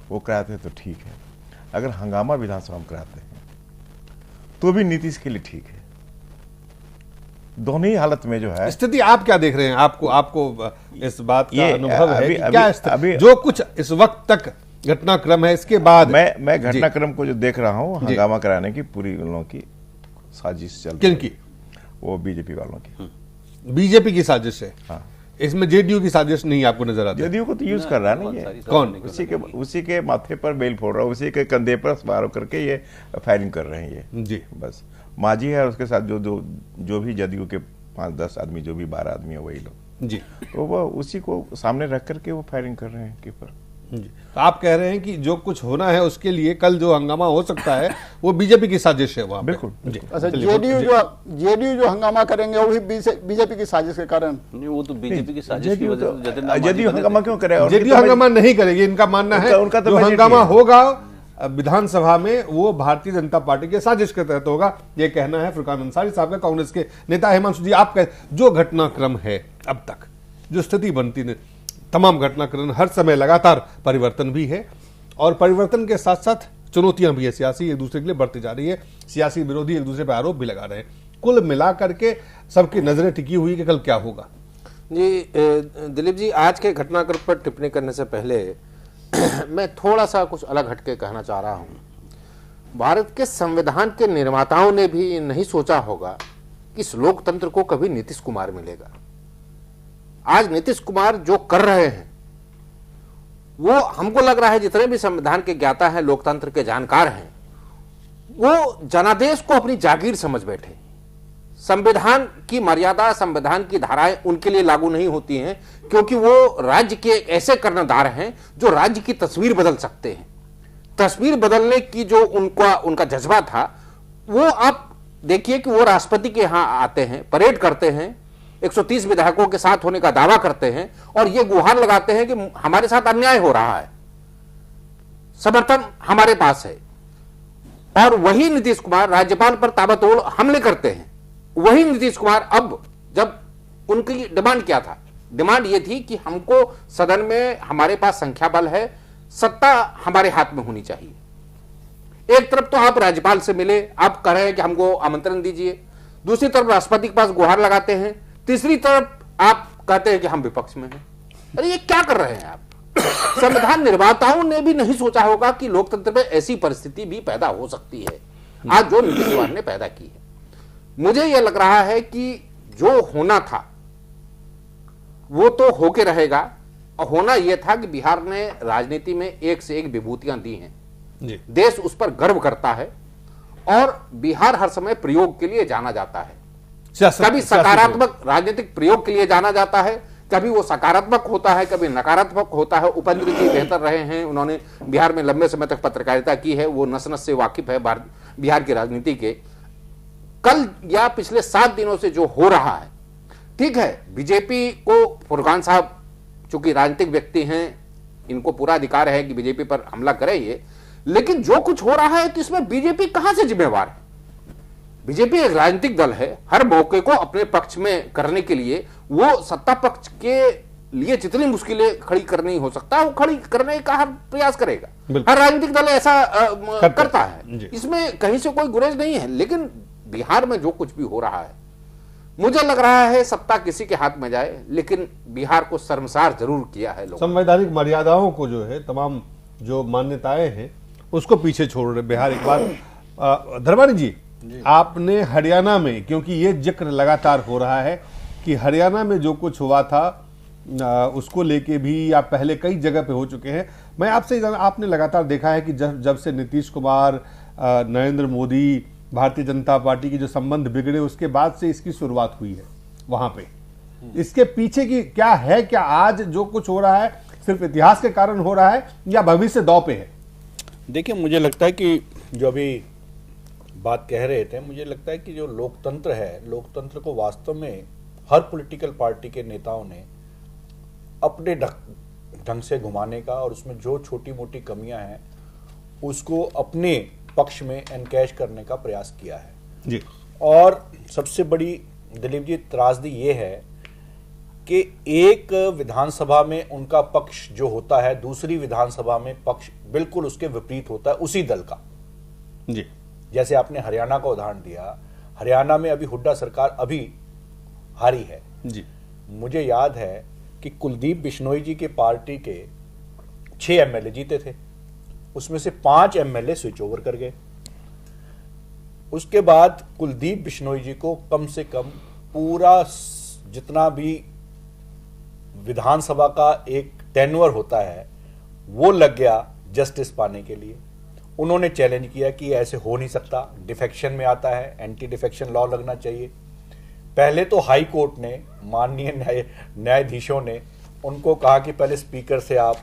वो कराते हैं तो ठीक है। अगर हंगामा विधानसभा में कराते हैं तो भी नीतीश के लिए ठीक है। दोनों ही हालत में जो है स्थिति आप क्या देख रहे हैं? आपको इस बात का अनुभव है कि अभी, क्या स्थिति जो कुछ इस वक्त तक घटनाक्रम है, इसके बाद मैं घटनाक्रम को जो देख रहा हूं, हंगामा कराने की पूरी उन लोगों की साजिश चल रही है। किनकी? वो बीजेपी वालों की। बीजेपी की साजिश है। हाँ, इसमें जेडीयू की साजिश नहीं आपको नजर आती? जेडीयू को तो यूज कर रहा है ना ये। कौन? उसी के माथे पर बेल फोड़ रहा है, उसी के कंधे पर सवार करके ये फायरिंग कर रहे हैं ये जी। बस मांझी है और उसके साथ जो भी जदयू के 5-10 आदमी, जो भी 12 आदमी है वही लोग जी, तो वो उसी को सामने रख करके वो फायरिंग कर रहे हैं के पर। जी। आप कह रहे हैं कि जो कुछ होना है उसके लिए कल जो हंगामा हो सकता है वो बीजेपी की साजिश है वहां पे। बिल्कुल। जी। अच्छा, जेडीयू जो हंगामा करेंगे वो भी बीजेपी की साजिश के कारण? नहीं, वो तो बीजेपी की साजिश की वजह से जदयू हंगामा क्यों करेगा? जेडीयू हंगामा नहीं करेगी, इनका मानना है उनका तो जो बजट हंगामा ही है। होगा विधानसभा में वो भारतीय जनता पार्टी के साजिश के तहत होगा, ये कहना है फुरकान अंसारी साहब का। कांग्रेस के नेता हिमांशु जी, आप जो घटनाक्रम है अब तक, जो स्थिति बनती है, तमाम घटनाक्रम, हर समय लगातार परिवर्तन भी है और परिवर्तन के साथ साथ चुनौतियां भी है, सियासी एक दूसरे के लिए बढ़ती जा रही है, सियासी विरोधी एक दूसरे पर आरोप भी लगा रहे हैं। कुल मिलाकर के सबकी नजरें टिकी हुई कि कल क्या होगा। जी दिलीप जी, आज के घटनाक्रम पर टिप्पणी करने से पहले मैं थोड़ा सा कुछ अलग हटके कहना चाह रहा हूं। भारत के संविधान के निर्माताओं ने भी नहीं सोचा होगा कि इस लोकतंत्र को कभी नीतीश कुमार मिलेगा। आज नीतीश कुमार जो कर रहे हैं वो हमको लग रहा है, जितने भी संविधान के ज्ञाता हैं, लोकतंत्र के जानकार हैं, वो जनादेश को अपनी जागीर समझ बैठे। संविधान की मर्यादा, संविधान की धाराएं उनके लिए लागू नहीं होती हैं, क्योंकि वो राज्य के ऐसे कर्णधार हैं जो राज्य की तस्वीर बदल सकते हैं। तस्वीर बदलने की जो उनका जज्बा था, वो आप देखिए कि वो राष्ट्रपति के यहां आते हैं, परेड करते हैं, 130 विधायकों के साथ होने का दावा करते हैं और ये गुहार लगाते हैं कि हमारे साथ अन्याय हो रहा है, समर्थन हमारे पास है। और वही नीतीश कुमार राज्यपाल पर ताबड़तोड़ हमले करते हैं। वही नीतीश कुमार अब जब उनकी डिमांड क्या था, डिमांड यह थी कि हमको सदन में, हमारे पास संख्या बल है, सत्ता हमारे हाथ में होनी चाहिए। एक तरफ तो आप राज्यपाल से मिले, आप कह रहे हैं कि हमको आमंत्रण दीजिए, दूसरी तरफ राष्ट्रपति के पास गुहार लगाते हैं, तीसरी तरफ आप कहते हैं कि हम विपक्ष में हैं। अरे ये क्या कर रहे हैं आप? संविधान निर्माताओं ने भी नहीं सोचा होगा कि लोकतंत्र में ऐसी परिस्थिति भी पैदा हो सकती है, आज जो नीतीश कुमार ने पैदा की है। मुझे यह लग रहा है कि जो होना था वो तो होके रहेगा, और होना यह था कि बिहार ने राजनीति में एक से एक विभूतियां दी हैं जी। देश उस पर गर्व करता है और बिहार हर समय प्रयोग के लिए जाना जाता है। कभी सकारात्मक राजनीतिक प्रयोग के लिए जाना जाता है, कभी वो सकारात्मक होता है, कभी नकारात्मक होता है। उपेंद्र जी बेहतर रहे हैं, उन्होंने बिहार में लंबे समय तक पत्रकारिता की है, वो नस नस से वाकिफ है बिहार की राजनीति के। कल या पिछले 7 दिनों से जो हो रहा है, ठीक है, बीजेपी को फुरकान साहब चूंकि राजनीतिक व्यक्ति हैं, इनको पूरा अधिकार है कि बीजेपी पर हमला करे ये, लेकिन जो कुछ हो रहा है तो इसमें बीजेपी कहां से जिम्मेवार है? बीजेपी एक राजनीतिक दल है, हर मौके को अपने पक्ष में करने के लिए वो सत्ता पक्ष के लिए जितनी मुश्किलें खड़ी करनी हो सकता है वो खड़ी करने का हर प्रयास करेगा। हर राजनीतिक दल ऐसा करता है, इसमें कहीं से कोई गुरेज नहीं है। लेकिन बिहार में जो कुछ भी हो रहा है, मुझे लग रहा है सत्ता किसी के हाथ में जाए, लेकिन बिहार को शर्मसार जरूर किया है लोग। संवैधानिक मर्यादाओं को जो है, तमाम जो मान्यताएं हैं उसको पीछे छोड़ रहे बिहार। एक बार धर्मानी जी, आपने हरियाणा में, क्योंकि ये जिक्र लगातार हो रहा है कि हरियाणा में जो कुछ हुआ था उसको लेके भी आप पहले कई जगह पे हो चुके हैं। मैं आपसे, आपने लगातार देखा है कि जब से नीतीश कुमार, नरेंद्र मोदी, भारतीय जनता पार्टी के जो संबंध बिगड़े, उसके बाद से इसकी शुरुआत हुई है वहां पे। इसके पीछे की क्या है? क्या आज जो कुछ हो रहा है सिर्फ इतिहास के कारण हो रहा है या भविष्य दांव पे है? देखिए, मुझे लगता है कि जो अभी बात कह रहे थे, मुझे लगता है कि जो लोकतंत्र है, लोकतंत्र को वास्तव में हर पॉलिटिकल पार्टी के नेताओं ने अपने ढंग से घुमाने का और उसमें जो छोटी मोटी कमियां हैं उसको अपने पक्ष में एनकैश करने का प्रयास किया है जी। और सबसे बड़ी, दिलीप जी, त्रासदी ये है कि एक विधानसभा में उनका पक्ष जो होता है, दूसरी विधानसभा में पक्ष बिल्कुल उसके विपरीत होता है उसी दल का। जी। जैसे आपने हरियाणा का उदाहरण दिया, हरियाणा में अभी हुड्डा सरकार अभी हारी है जी। मुझे याद है कि कुलदीप बिश्नोई जी के पार्टी के 6 एमएलए जीते थे, उसमें से 5 एमएलए स्विच ओवर कर गए। उसके बाद कुलदीप बिश्नोई जी को कम से कम पूरा जितना भी विधानसभा का एक टेन्योर होता है वो लग गया जस्टिस पाने के लिए। उन्होंने चैलेंज किया कि ऐसे हो नहीं सकता, डिफेक्शन में आता है, एंटी डिफेक्शन लॉ लगना चाहिए। पहले तो हाई कोर्ट ने, माननीय न्यायाधीशों ने उनको कहा कि पहले स्पीकर से आप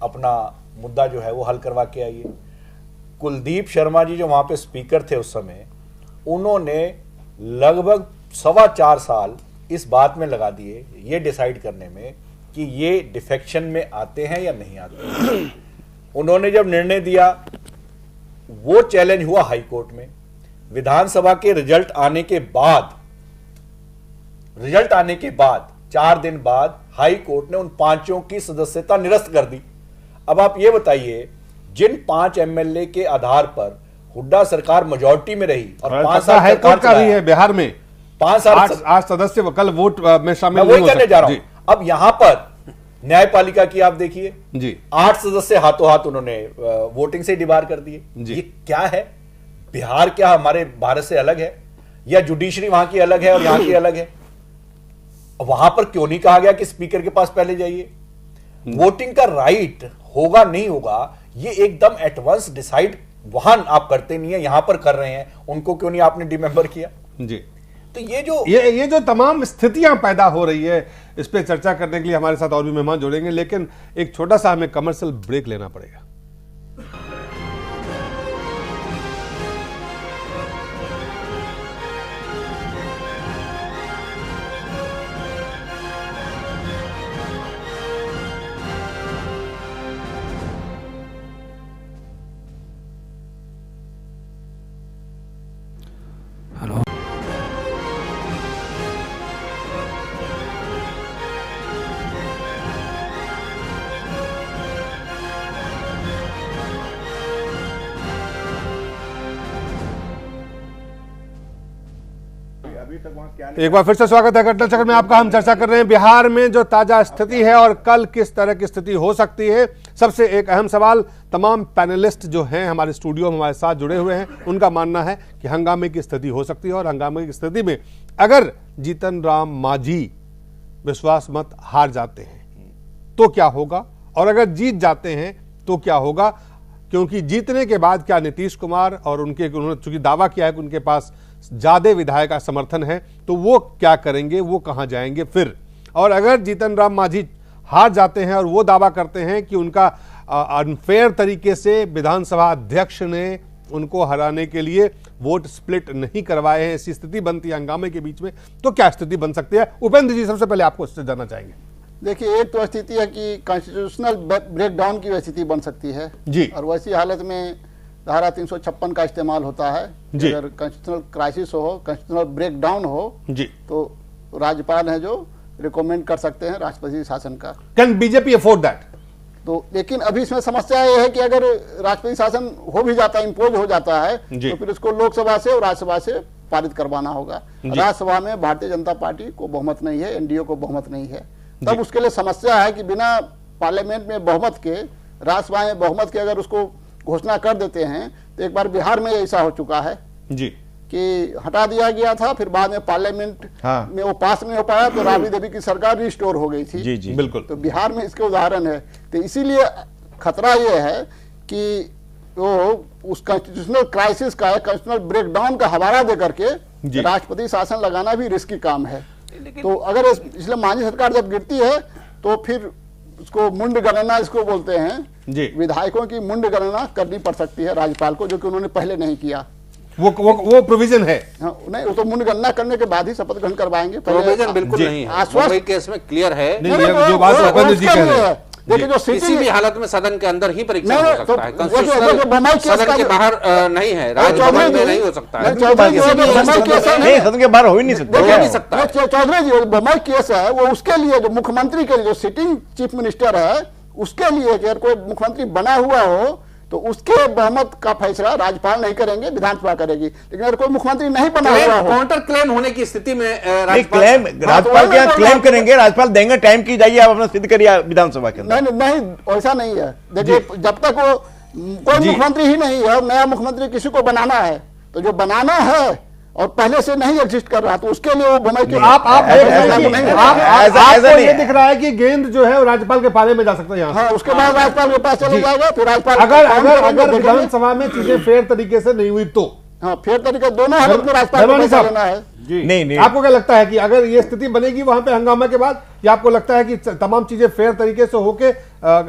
अपना मुद्दा जो है वो हल करवा के आइए। कुलदीप शर्मा जी जो वहां पे स्पीकर थे उस समय, उन्होंने लगभग 4.25 साल इस बात में लगा दिए, ये डिसाइड करने में कि ये डिफेक्शन में आते हैं या नहीं आते। उन्होंने जब निर्णय दिया, वो चैलेंज हुआ हाई कोर्ट में। विधानसभा के रिजल्ट आने के बाद 4 दिन बाद हाई कोर्ट ने उन 5 की सदस्यता निरस्त कर दी। अब आप ये बताइए, जिन 5 एमएलए के आधार पर हुड्डा सरकार मेजॉरिटी में रही और 5 साल हाईकोर्ट का भी है बिहार में, 5 साल 8 सदस्य कल वोट में शामिल नहीं करने जा रहा हूं। अब यहां पर न्यायपालिका की आप देखिए जी, 8 सदस्य हाथों हाथ उन्होंने वोटिंग से डिबार कर दिए। ये क्या है? बिहार क्या हमारे भारत से अलग है या जुडिशरी वहां की अलग है और यहां की अलग है? वहां पर क्यों नहीं कहा गया कि स्पीकर के पास पहले जाइए? वोटिंग का राइट होगा नहीं होगा ये एकदम एट वंस डिसाइड वहां आप करते नहीं है, यहां पर कर रहे हैं, उनको क्यों नहीं आपने डिमेंबर किया जी? तो ये जो तमाम स्थितियां पैदा हो रही है, इस पे चर्चा करने के लिए हमारे साथ और भी मेहमान जुड़ेंगे, लेकिन एक छोटा सा हमें कमर्शियल ब्रेक लेना पड़ेगा। एक बार फिर से स्वागत है घटना चक्र में आपका। हम चर्चा कर रहे हैं बिहार में जो ताजा स्थिति है और कल किस तरह की स्थिति हो सकती है। सबसे एक अहम सवाल, तमाम पैनलिस्ट जो हैं हमारे स्टूडियो में हमारे साथ जुड़े हुए हैं, उनका मानना है कि हंगामे की स्थिति हो सकती है और हंगामे की स्थिति में अगर जीतन राम मांझी विश्वास मत हार जाते हैं तो क्या होगा, और अगर जीत जाते हैं तो क्या होगा, क्योंकि जीतने के बाद क्या नीतीश कुमार और उन्होंने चूंकि दावा किया है कि उनके पास ज्यादा विधायक का समर्थन है, तो वो क्या करेंगे, वो कहां जाएंगे फिर। और अगर जीतन राम मांझी हार जाते हैं और वो दावा करते हैं कि उनका अनफेयर तरीके से विधानसभा अध्यक्ष ने उनको हराने के लिए वोट स्प्लिट नहीं करवाए हैं, ऐसी स्थिति बनती है हंगामे के बीच में, तो क्या स्थिति बन सकती है? उपेंद्र जी, सबसे पहले आपको इससे जानना चाहेंगे। देखिए, एक तो स्थिति है कि कॉन्स्टिट्यूशनल ब्रेकडाउन की स्थिति बन सकती है जी, और वैसी हालत में धारा 356 का इस्तेमाल होता है। अगर कॉन्स्टिट्यूशनल क्राइसिस हो, कॉन्स्टिट्यूशनल ब्रेकडाउन हो जी, तो राज्यपाल है जो रिकमेंड कर सकते हैं राष्ट्रपति शासन का। Can BJP afford that? तो लेकिन अभी इसमें समस्या यह है कि अगर राष्ट्रपति शासन हो भी जाता है, इम्पोज हो जाता है, तो फिर उसको लोकसभा से और राज्यसभा से पारित करवाना होगा। राज्यसभा में भारतीय जनता पार्टी को बहुमत नहीं है, एनडीए को बहुमत नहीं है, तब उसके लिए समस्या है कि बिना पार्लियामेंट में बहुमत के, राज्यसभा में बहुमत के अगर उसको घोषणा कर देते हैं, तो एक बार बिहार में ऐसा हो चुका है जी कि हटा दिया गया था, फिर बाद में पार्लियामेंट में वो पास नहीं हो पाया, तो राबड़ी देवी की सरकार रिस्टोर हो गई थी। जी बिल्कुल। तो बिहार में इसके उदाहरण है। तो इसीलिए खतरा ये है कि वो उस कॉन्स्टिट्यूशनल क्राइसिस का, कॉन्स्टिट्यूशनल ब्रेकडाउन का हवाला देकर के राष्ट्रपति शासन लगाना भी रिस्की काम है। तो अगर इसलिए मांझी सरकार जब गिरती है तो फिर उसको मुंड गणना इसको बोलते हैं जी। विधायकों की मुंड गणना करनी पड़ सकती है राज्यपाल को, जो कि उन्होंने पहले नहीं किया। वो प्रोविजन है। हाँ, नहीं, वो तो मुंड गणना करने के बाद ही शपथ ग्रहण करवाएंगे। प्रोविजन बिल्कुल नहीं है, मुंबई केस में क्लियर है। जो बात उपेंद्र जी कह रहे हैं, देखिए जो किसी भी हालत में सदन के अंदर ही परीक्षा हो सकता है, बम्बई सदन के बाहर नहीं है, राजभवन में नहीं हो सकता है। नहीं, सदन के बाहर हो ही नहीं सकता। चौधरी जी, बम्बई केस है वो उसके लिए, जो मुख्यमंत्री के लिए, जो सिटिंग चीफ मिनिस्टर है उसके लिए, कि अगर कोई मुख्यमंत्री बना हुआ हो तो उसके बहुमत का फैसला राज्यपाल नहीं करेंगे, विधानसभा करेगी। लेकिन अगर कोई मुख्यमंत्री नहीं बना हुआ हो, काउंटर क्लेम होने की स्थिति में क्लेम राज्यपाल क्या क्लेम करेंगे, राज्यपाल देंगे टाइम की, जाइए आप अपना सिद्ध करिए विधानसभा के अंदर। नहीं, वैसा नहीं है। देखिए, जब तक वो कोई मुख्यमंत्री ही नहीं है, नया मुख्यमंत्री किसी को बनाना है, तो जो बनाना है और पहले से नहीं एग्जिस्ट कर रहा, तो उसके लिए वो बम्बई के आपको ये दिख रहा है कि गेंद जो है वो राज्यपाल के पाले में जा सकता है यहाँ। हाँ, उसके बाद राज्यपाल के पास चला जाएगा, फिर राज्यपाल अगर विधानसभा में चीजें फेयर तरीके से नहीं हुई तो। हाँ, फेयर तरीके दोनों हालत में राज्यपाल को फैसला लेना है। नहीं, आपको क्या लगता है कि अगर ये स्थिति बनेगी वहां पे हंगामा के बाद, या आपको लगता है कि तमाम चीजें फेयर तरीके से होके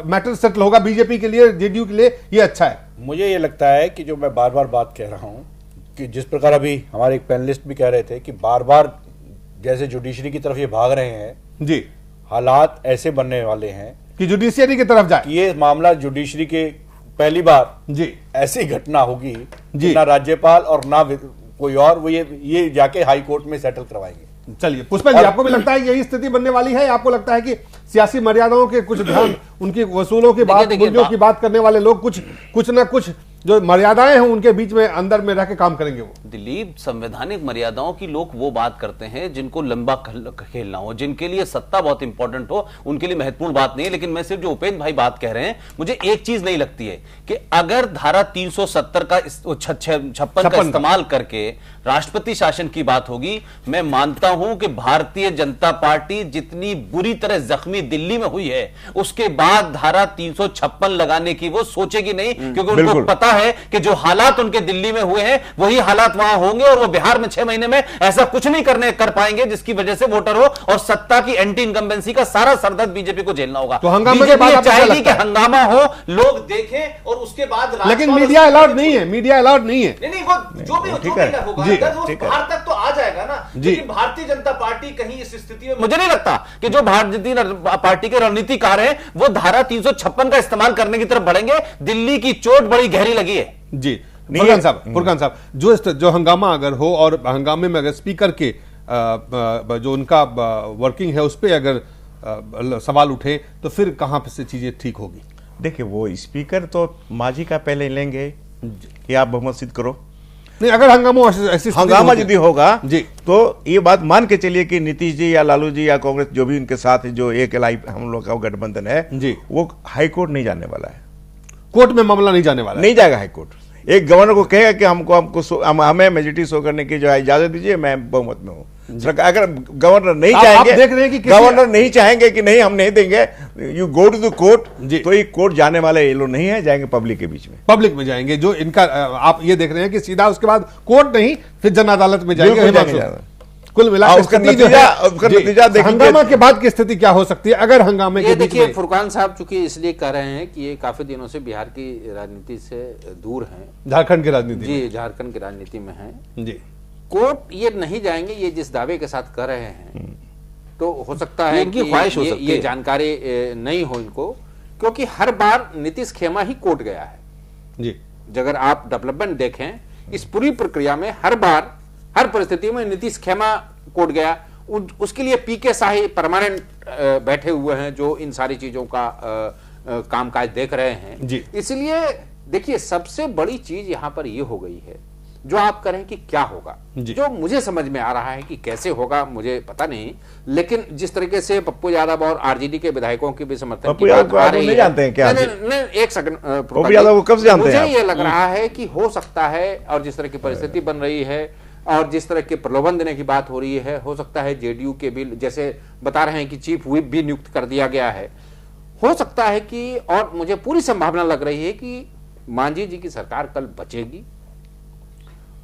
मैटर सेटल होगा बीजेपी के लिए, जेडीयू के लिए, ये अच्छा है? मुझे ये लगता है कि जो मैं बार बार बात कह रहा हूं कि जिस प्रकार अभी हमारे एक पैनलिस्ट भी कह रहे थे कि बार बार जैसे जुडिशरी की तरफ ये भाग रहे हैं जी, हालात ऐसे बनने वाले हैं कि जुडिशियरी की तरफ जाए, ये मामला जुडिशरी के पहली बार जी ऐसी घटना होगी जी, ना राज्यपाल और ना कोई और वो ये जाके हाई कोर्ट में सेटल करवाएंगे। चलिए पुष्पन जी, आपको भी लगता है यही स्थिति बनने वाली है? आपको लगता है कि सियासी मर्यादाओं के कुछ ध्यान, उनकी वसूलों की बात, मूल्यों की बात करने वाले लोग कुछ ना कुछ जो मर्यादाएं हैं उनके बीच में अंदर में रह के काम करेंगे? वो दिलीप, संवैधानिक मर्यादाओं की लोग वो बात करते हैं जिनको लंबा खेलना हो, जिनके लिए सत्ता बहुत इंपॉर्टेंट हो, उनके लिए महत्वपूर्ण बात नहीं है। लेकिन मैं सिर्फ जो उपेंद्र भाई बात कह रहे हैं, मुझे एक चीज नहीं लगती है कि अगर धारा 370 का 56 का इस्तेमाल करके राष्ट्रपति शासन की बात होगी, मैं मानता हूं कि भारतीय जनता पार्टी जितनी बुरी तरह जख्मी दिल्ली में हुई है, उसके बाद धारा 356 लगाने की वो सोचेगी नहीं, क्योंकि उनको पता है कि जो हालात उनके दिल्ली में हुए हैं वही हालात वहां होंगे, और वो बिहार में 6 महीने में ऐसा कुछ नहीं कर पाएंगे जिसकी वजह से वोटर हो और सत्ता की एंटी इनकम्बेंसी का सारा सरदर्द बीजेपी को झेलना होगा। तो हंगामे के बाद चाहेगी कि हंगामा हो, लोग देखें और उसके बाद, लेकिन मीडिया अलाउड नहीं है, मीडिया अलाउड नहीं है। नहीं, वो जो भी होगा बाहर तक तो आ जाएगा ना। लेकिन भारतीय जनता पार्टी कहीं इस स्थिति में, मुझे नहीं लगता कि जो भारतीय पार्टी के रणनीतिकार हैं वो धारा 356 का इस्तेमाल करने की तरफ बढ़ेंगे। दिल्ली की चोट बड़ी गहरी लगी है जी। फुरकान साहब, जो हंगामा अगर हो और हंगामे में अगर स्पीकर के जो उनका वर्किंग है उस पर अगर सवाल उठे तो फिर कहां से चीजें ठीक होगी? देखिए, वो स्पीकर तो मांझी का पहले लेंगे कि आप बहुमत सिद्ध करो। नहीं, अगर हंगामा यदि होगा जी, तो ये बात मान के चलिए कि नीतीश जी या लालू जी या कांग्रेस जो भी उनके साथ जो एक हम लोग का गठबंधन है जी, वो हाई कोर्ट नहीं जाने वाला है। कोर्ट में मामला नहीं जाने वाला, नहीं जाएगा हाई कोर्ट। एक गवर्नर को कहेगा कि हमें मेजोरिटी शो करने की जो इजाजत दीजिए, मैं बहुमत में हूँ। अगर गवर्नर नहीं चाहेंगे, देख रहे हैं कि गवर्नर नहीं चाहेंगे कि नहीं हम नहीं देंगे, you go to the court, तो ये कोर्ट जाने वाले ये लोग नहीं है, जाएंगे पब्लिक के बीच में, पब्लिक में जाएंगे। जो इनका आप ये देख रहे हैं कि सीधा उसके बाद कोर्ट नहीं, फिर जन अदालत में जाएंगे। कुल मिलाकर उसका नतीजा हंगामा के बाद की स्थिति क्या हो सकती है अगर हंगामे के बीच में? फुरकान साहब चूंकि इसलिए कह रहे हैं कि ये काफी दिनों से बिहार की राजनीति से दूर हैं, झारखंड की राजनीति जी, झारखंड की राजनीति में हैं जी। कोर्ट ये नहीं जाएंगे, ये जिस दावे के साथ कर रहे हैं, तो हो सकता है कि ख्वाहिश हो सकती है, ये जानकारी नहीं हो इनको, क्योंकि हर बार नीतीश खेमा ही कोर्ट गया है जी। अगर आप डेवलपमेंट देखें इस पूरी प्रक्रिया में, हर बार हर परिस्थिति में नीतीश खेमा कोर्ट गया। उसके लिए पीके शाही परमानेंट बैठे हुए हैं जो इन सारी चीजों का कामकाज देख रहे हैं जी। इसलिए देखिए, सबसे बड़ी चीज यहां पर यह हो गई है, जो आप करें कि क्या होगा, जो मुझे समझ में आ रहा है कि कैसे होगा मुझे पता नहीं, लेकिन जिस तरीके से पप्पू यादव और आरजेडी के विधायकों की भी समर्थन की बात आ रही है, नहीं जानते हैं क्या? नहीं, एक सेकंड, पप्पू यादव को कब से जानते हैं? मुझे ये लग रहा है कि हो सकता है, और जिस तरह की परिस्थिति बन रही है और जिस तरह के प्रलोभन देने की बात हो रही है, हो सकता है जेडीयू के भी, जैसे बता रहे हैं कि चीफ व्हिप भी नियुक्त कर दिया गया है, हो सकता है कि, और मुझे पूरी संभावना लग रही है कि मांझी जी की सरकार कल बचेगी,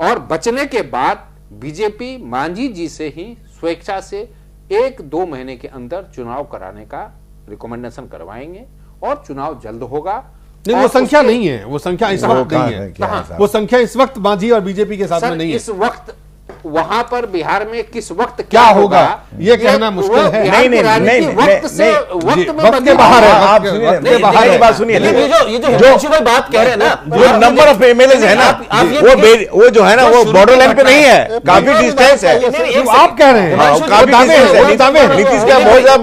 और बचने के बाद बीजेपी मांझी जी से ही स्वेच्छा से 1-2 महीने के अंदर चुनाव कराने का रिकमेंडेशन करवाएंगे और चुनाव जल्द होगा। नहीं, वो संख्या नहीं है, वो संख्या इस वक्त नहीं है, वो संख्या इस वक्त मांझी और बीजेपी के साथ में नहीं है। इस वक्त वहां पर बिहार में किस वक्त क्या होगा ये कहना मुश्किल है। नहीं, वक्त से वक्त के बाहर है, आप सुनिए, बाहर बात सुनिए, जो बात कह रहे हैं ना, जो नंबर ऑफ एमएलए है ना, वो जो है ना, वो बॉर्डर लाइन पे नहीं है, काफी डिस्टेंस है। आप कह रहे हैं काफी नीतीश का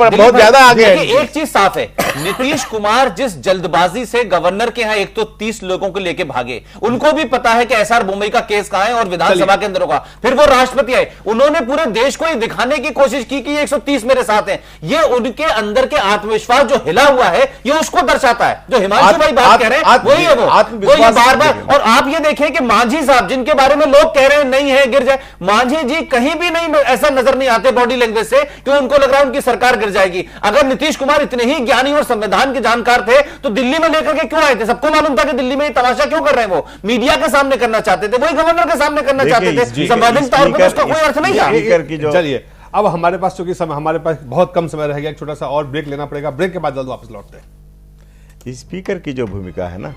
बहुत ज्यादा आगे है। एक चीज साफ है, नीतीश कुमार जिस जल्दबाजी से गवर्नर के यहाँ 130 लोगों को लेके भागे, उनको भी पता है कि एसआर मुंबई का केस कहां है और विधानसभा के अंदर होगा। फिर वो राष्ट्रपति आए, उन्होंने पूरे देश को ये दिखाने की कोशिश की कि 130 मेरे साथ हैं। ये उनके अंदर के आत्मविश्वास जो हिला हुआ है, ये उसको दर्शाता है। जो हिमांशु भाई बात कह रहे हैं वही है वो ये बार बार। और आप ये देखें कि मांझी साहब, जिनके बारे में लोग कह रहे हैं नहीं है, गिर जाए, मांझी जी कहीं भी नहीं ऐसा नजर नहीं आते बॉडी लैंग्वेज से कि उनको लग रहा है उनकी सरकार गिर जाएगी। अगर नीतीश कुमार इतने ही ज्ञानी और संविधान के जानकार थे तो दिल्ली में लेकर के क्यों आए थे? सबको मालूम था कि दिल्ली में तमाशा क्यों कर रहे हैं। वो मीडिया के सामने करना चाहते थे, वही गवर्नर के सामने करना चाहते थे। संवैधानिक तौर पर उसका कोई अर्थ नहीं था। चलिए, अब हमारे पास चूंकि समय, हमारे पास बहुत कम समय रह गया, एक छोटा सा और ब्रेक लेना पड़ेगा। ब्रेक के बाद जल्द वापस लौटते हैं। स्पीकर की जो भूमिका है ना,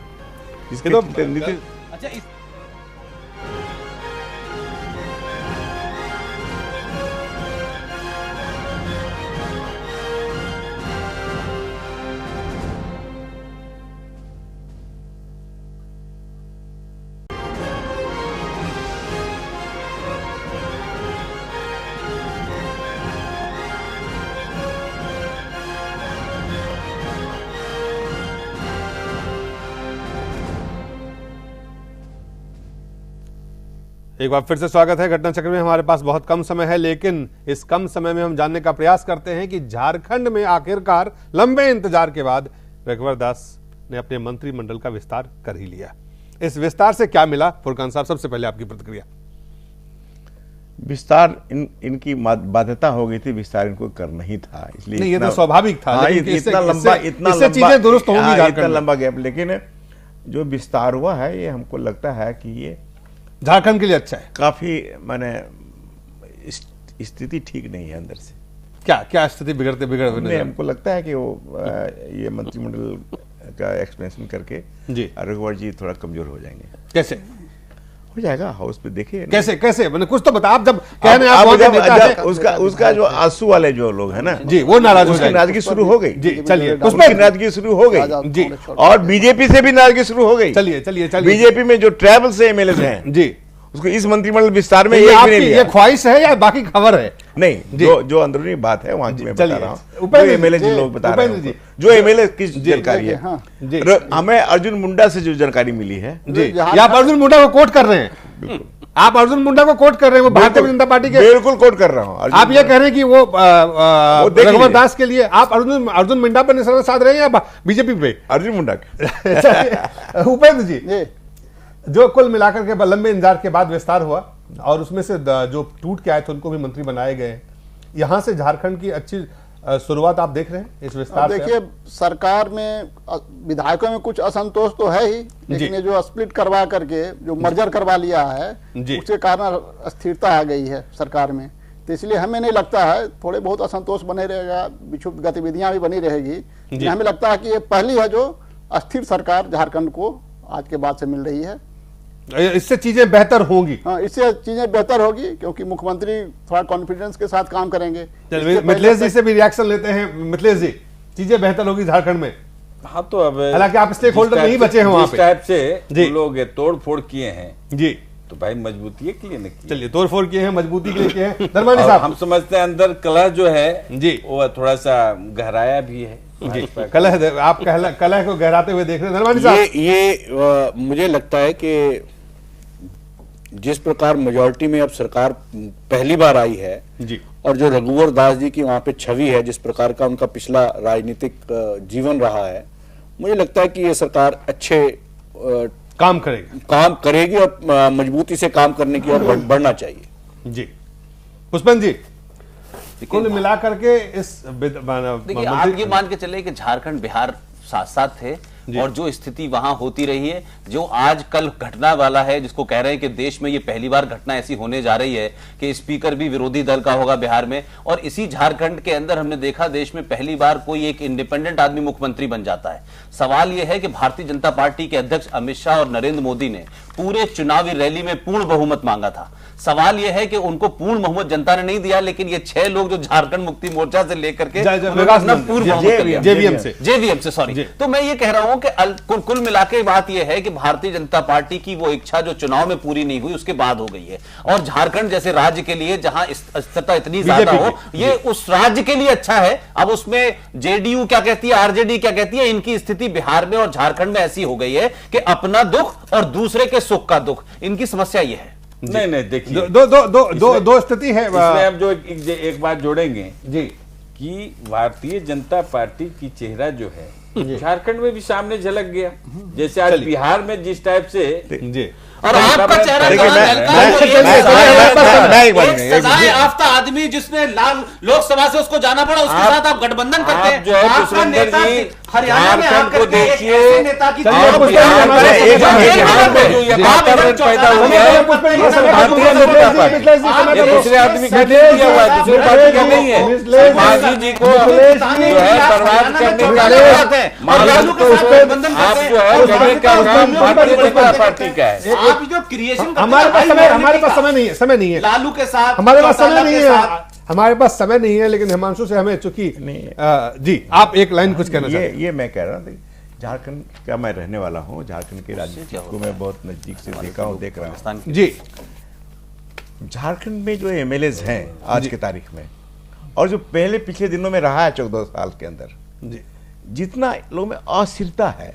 इसके तो अच्छा, एक बार फिर से स्वागत है घटना चक्र में। हमारे पास बहुत कम समय है, लेकिन इस कम समय में हम जानने का प्रयास करते हैं कि झारखंड में आखिरकार लंबे इंतजार के बाद रघुवर दास ने अपने मंत्रिमंडल का विस्तार कर ही लिया। इस विस्तार से क्या मिला, फुरकान साहब, सबसे पहले आपकी प्रतिक्रिया। विस्तार इनकी बाध्यता हो गई थी, विस्तार इनको करना ही था, इसलिए नहीं, ये तो स्वाभाविक था। हाँ, इतना लंबा चीजें दुरुस्त होंगी, इतना लंबा गैप। लेकिन जो विस्तार हुआ है, ये हमको लगता है कि ये झारखंड के लिए अच्छा है। काफी माने स्थिति ठीक नहीं है अंदर से। क्या स्थिति बिगड़ हमको लगता है कि वो ये मंत्रिमंडल का एक्सपेंशन करके जी रघुवर जी थोड़ा कमजोर हो जाएंगे। कैसे हो जाएगा? हाउस पे देखिए कैसे मैंने कुछ तो बता। आप जब कह रहे हैं उसका जो आंसू वाले जो लोग हैं ना जी, वो नाराज हो गए, नाराजगी शुरू हो गई जी। चलिए, उसमें नाराजगी शुरू हो गई जी, और बीजेपी से भी नाराजगी शुरू हो गई। चलिए बीजेपी में जो ट्राइबल से एमएलए हैं जी, उसको इस मंत्रिमंडल विस्तार में ये ख्वाहिश है या बाकी खबर है? नहीं, जो अंदरूनी बात है वहां की मैं बता रहा हूँ। एमएलए जिन लोग बता रहे हैं, जो एमएलए की जानकारी है, हमें अर्जुन मुंडा से जो जानकारी मिली है जी, आप अर्जुन मुंडा को कोट कर रहे हैं। आप अर्जुन मुंडा को कोट कर रहे हैं, वो भारतीय जनता पार्टी के। बिल्कुल कोट कर रहा हूँ। आप ये कह रहे हैं कि वो रघुवर दास के लिए आप अर्जुन मुंडा पर निशाना साध रहे हैं या बीजेपी पे? अर्जुन मुंडा। उपेंद्र जी, जो कुल मिलाकर के लंबे इंतजार के बाद विस्तार हुआ और उसमें से जो टूट के आए थे उनको भी मंत्री बनाए गए, यहां से झारखंड की अच्छी शुरुआत आप देख रहे हैं इस विस्तार से? देखिए, सरकार में विधायकों में कुछ असंतोष तो है ही, लेकिन जो स्प्लिट करवा करके जो मर्जर करवा लिया है, उसके कारण अस्थिरता आ गई है सरकार में। तो इसलिए हमें नहीं लगता है, थोड़े बहुत असंतोष बने रहेगा, विक्षुब्ध गतिविधियां भी बनी रहेगी। हमें लगता है कि ये पहली है जो अस्थिर सरकार झारखंड को आज के बाद से मिल रही है। इससे चीजें बेहतर होंगी। हाँ, इससे चीजें बेहतर होगी क्योंकि मुख्यमंत्री थोड़ा कॉन्फिडेंस के साथ काम करेंगे। मिथिलेश जी से भी रिएक्शन लेते हैं। मिथिलेश जी, चीजें बेहतर होगी झारखंड में? हाँ, तो अब हालांकि आप स्टेक होल्डर नहीं बचे हैं वहां पे, टाइप से लोग तोड़ फोड़ किए हैं जी, तो भाई मजबूती के लिए नहीं। चलिए, तोड़ फोड़ किए हैं, मजबूती के लिए किए हैं। धर्मानी साहब, हम समझते हैं अंदर कलह जो है जी, वो थोड़ा सा गहराया भी है जी। कलह, आप कलह को गहराते हुए देख रहे हैं धर्मानी साहब? ये मुझे लगता है कि जिस प्रकार मेजॉरिटी में अब सरकार पहली बार आई है जी, और जो रघुवर दास जी की वहां पे छवि है, जिस प्रकार का उनका पिछला राजनीतिक जीवन रहा है, मुझे लगता है कि ये सरकार अच्छे काम करेगी और मजबूती से काम करने की ओर बढ़ना चाहिए जी। पुष्पन जी, कुल मिलाकर के इस देखिए, आप ये मान के चले कि झारखंड बिहार साथ साथ थे, और जो स्थिति वहां होती रही है, जो आज कल घटना वाला है, जिसको कह रहे हैं कि देश में ये पहली बार घटना ऐसी होने जा रही है कि स्पीकर भी विरोधी दल का होगा बिहार में, और इसी झारखंड के अंदर हमने देखा देश में पहली बार कोई एक इंडिपेंडेंट आदमी मुख्यमंत्री बन जाता है। सवाल यह है कि भारतीय जनता पार्टी के अध्यक्ष अमित शाह और नरेंद्र मोदी ने पूरे चुनावी रैली में पूर्ण बहुमत मांगा था। सवाल यह है कि उनको पूर्ण बहुमत जनता ने नहीं दिया, लेकिन ये 6 लोग जो झारखंड मुक्ति मोर्चा से लेकर के जेवीएम से सॉरी, तो मैं ये कह रहा हूं कि कुल मिलाकर बात यह है कि भारतीय जनता पार्टी की वो इच्छा जो चुनाव में पूरी नहीं हुई उसके बाद हो गई है, और झारखंड जैसे राज्य के लिए जहां स्थिरता इतनी ज्यादा हो, ये उस राज्य के लिए अच्छा है। अब उसमें जेडीयू क्या कहती है, आरजेडी क्या कहती है, इनकी स्थिति बिहार में और झारखंड में ऐसी हो गई है कि अपना दुख और दूसरे के सुख का दुख, इनकी समस्या यह है। नहीं देखिए, दो स्थिति है। इसमें अब जो एक बात जोड़ेंगे जी कि भारतीय जनता पार्टी की चेहरा जो है झारखंड में भी सामने झलक गया, जैसे आज बिहार में जिस टाइप से जी, और आपका चेहरा सजाए आफ्ता आदमी जिसने लाल लोकसभा से उसको जाना पड़ा, उसके साथ आप गठबंधन करते हैं। जो है पुष्पेंद्र जी हरियाणा में झारखंड को देखिए, नेता की पैदा हुआ है, दूसरे आदमी का दिया हुआ है, दूसरे पार्टी का नहीं है। मांझी जी को जो है बर्बाद करने का आप जो है करने का काम भारतीय जनता पार्टी का है। आप जो क्रिएशन हमारे पास समय नहीं है लालू के साथ, हमारे पास समय नहीं है, हमारे पास समय नहीं है, लेकिन हिमांशु से हमें चूंकि जी आप एक लाइन कुछ कहना चाहते हैं। ये मैं कह रहा हूँ, झारखंड का मैं रहने वाला हूँ, झारखंड के राजनीति को मैं बहुत नजदीक से देख रहा हूँ जी। झारखंड में जो एमएलएज हैं आज की तारीख में, और जो पहले पिछले दिनों में रहा है 14 साल के अंदर जी, जितना लोगों में अस्थिरता है,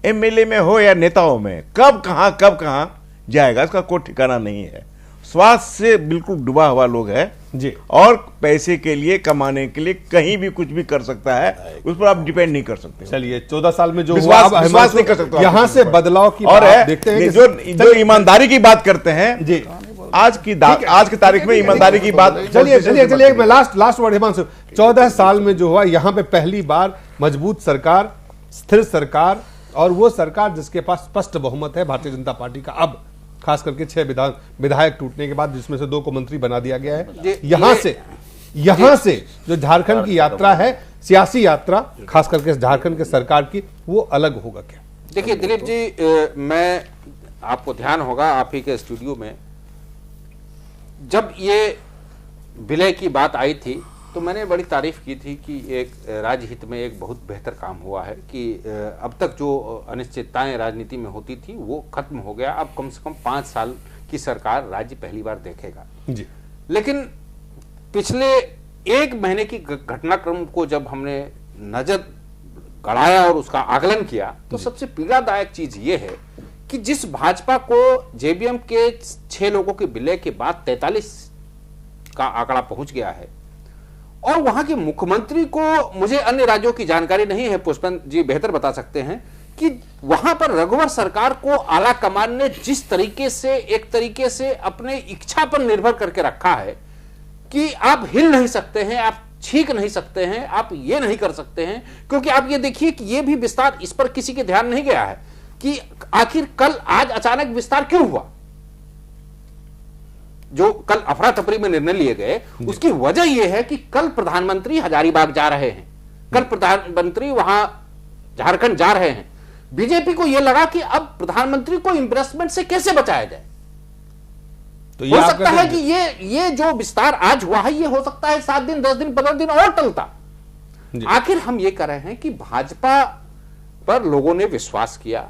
एमएलए में हो या नेताओं में, कब कहां जाएगा इसका कोई ठिकाना नहीं है। स्वार्थ से बिल्कुल डूबा हुआ लोग है जी, और पैसे के लिए, कमाने के लिए कहीं भी कुछ भी कर सकता है, उस पर आप डिपेंड नहीं कर सकते। चलिए 14 साल में जो विश्वास नहीं कर सकते यहाँ से बदलाव की और बात देखते हैं जो ईमानदारी की बात करते हैं जी, आज की तारीख में ईमानदारी की बात। चलिए मैं लास्ट वर्ड हिमांशु, 14 साल में जो हुआ यहाँ पे पहली बार मजबूत सरकार, स्थिर सरकार, और वो सरकार जिसके पास स्पष्ट बहुमत है भारतीय जनता पार्टी का, अब खास करके 6 विधायक टूटने के बाद जिसमें से 2 को मंत्री बना दिया गया है। यहाँ से जो झारखंड की यात्रा है, सियासी यात्रा खास करके झारखंड के सरकार की, वो अलग होगा क्या? देखिए दिलीप जी, मैं आपको ध्यान होगा आप ही के स्टूडियो में जब ये विलय की बात आई थी तो मैंने बड़ी तारीफ की थी कि एक राज्य हित में एक बहुत बेहतर काम हुआ है कि अब तक जो अनिश्चितताएं राजनीति में होती थी वो खत्म हो गया। अब कम से कम 5 साल की सरकार राज्य पहली बार देखेगा जी। लेकिन पिछले 1 महीने की घटनाक्रम को जब हमने नजर गड़ाया और उसका आकलन किया तो सबसे पीड़ादायक चीज ये है कि जिस भाजपा को जेबीएम के 6 लोगों के विलय के बाद 43 का आंकड़ा पहुंच गया है, और वहां के मुख्यमंत्री को, मुझे अन्य राज्यों की जानकारी नहीं है, पुष्पेंद्र जी बेहतर बता सकते हैं कि वहां पर रघुवर सरकार को आला कमान ने जिस तरीके से, एक तरीके से अपने इच्छा पर निर्भर करके रखा है कि आप हिल नहीं सकते हैं, आप छींक नहीं सकते हैं, आप ये नहीं कर सकते हैं। क्योंकि आप ये देखिए कि ये भी विस्तार, इस पर किसी के ध्यान नहीं गया है कि आखिर कल आज अचानक विस्तार क्यों हुआ। जो कल अफरा तफरी में निर्णय लिए गए उसकी वजह यह है कि कल प्रधानमंत्री हजारीबाग जा रहे हैं, कल प्रधानमंत्री वहां झारखंड जा रहे हैं। बीजेपी को यह लगा कि अब प्रधानमंत्री को इंप्रेसमेंट से कैसे बचाया जाए। तो हो सकता है कि ये जो विस्तार आज हुआ है ये हो सकता है 7 दिन, 10 दिन, 15 दिन और टलता। आखिर हम ये कर रहे हैं कि भाजपा पर लोगों ने विश्वास किया,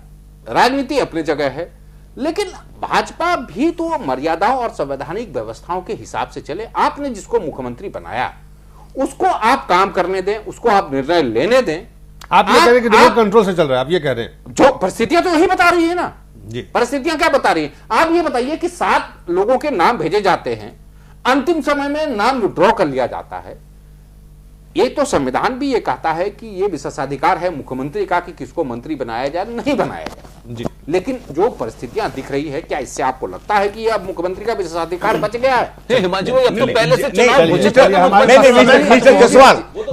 राजनीति अपनी जगह है, लेकिन भाजपा भी तो मर्यादाओं और संवैधानिक व्यवस्थाओं के हिसाब से चले। आपने जिसको मुख्यमंत्री बनाया उसको आप काम करने दें, उसको आप निर्णय लेने दें। आप ये कह रहे हैं कि रिमोट कंट्रोल से चल रहा है, आप ये कह रहे हैं। जो परिस्थितियां तो यही बता रही है ना जी। परिस्थितियां क्या बता रही हैं? आप ये बताइए कि 7 लोगों के नाम भेजे जाते हैं, अंतिम समय में नाम विड्रॉ कर लिया जाता है। ये तो संविधान भी ये कहता है कि ये विशेषाधिकार है मुख्यमंत्री का कि किसको मंत्री बनाया जाए, नहीं बनाया जाए जी। लेकिन जो परिस्थितियां दिख रही है, क्या इससे आपको लगता है कि अब मुख्यमंत्री का विशेषाधिकार बच गया है? हिमांशु भाई, अब तो पहले से चुनाव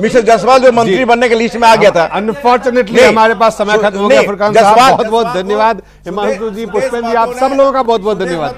मिस्टर जायसवाल जो मंत्री बनने के लिस्ट में आ गया था। अनफॉर्चुनेटली हमारे पास समय खत्म हो गया। फुरकान साहब बहुत बहुत धन्यवाद, हिमांशु जी, पुष्पेंद्र जी, आप सब लोगों का बहुत बहुत धन्यवाद।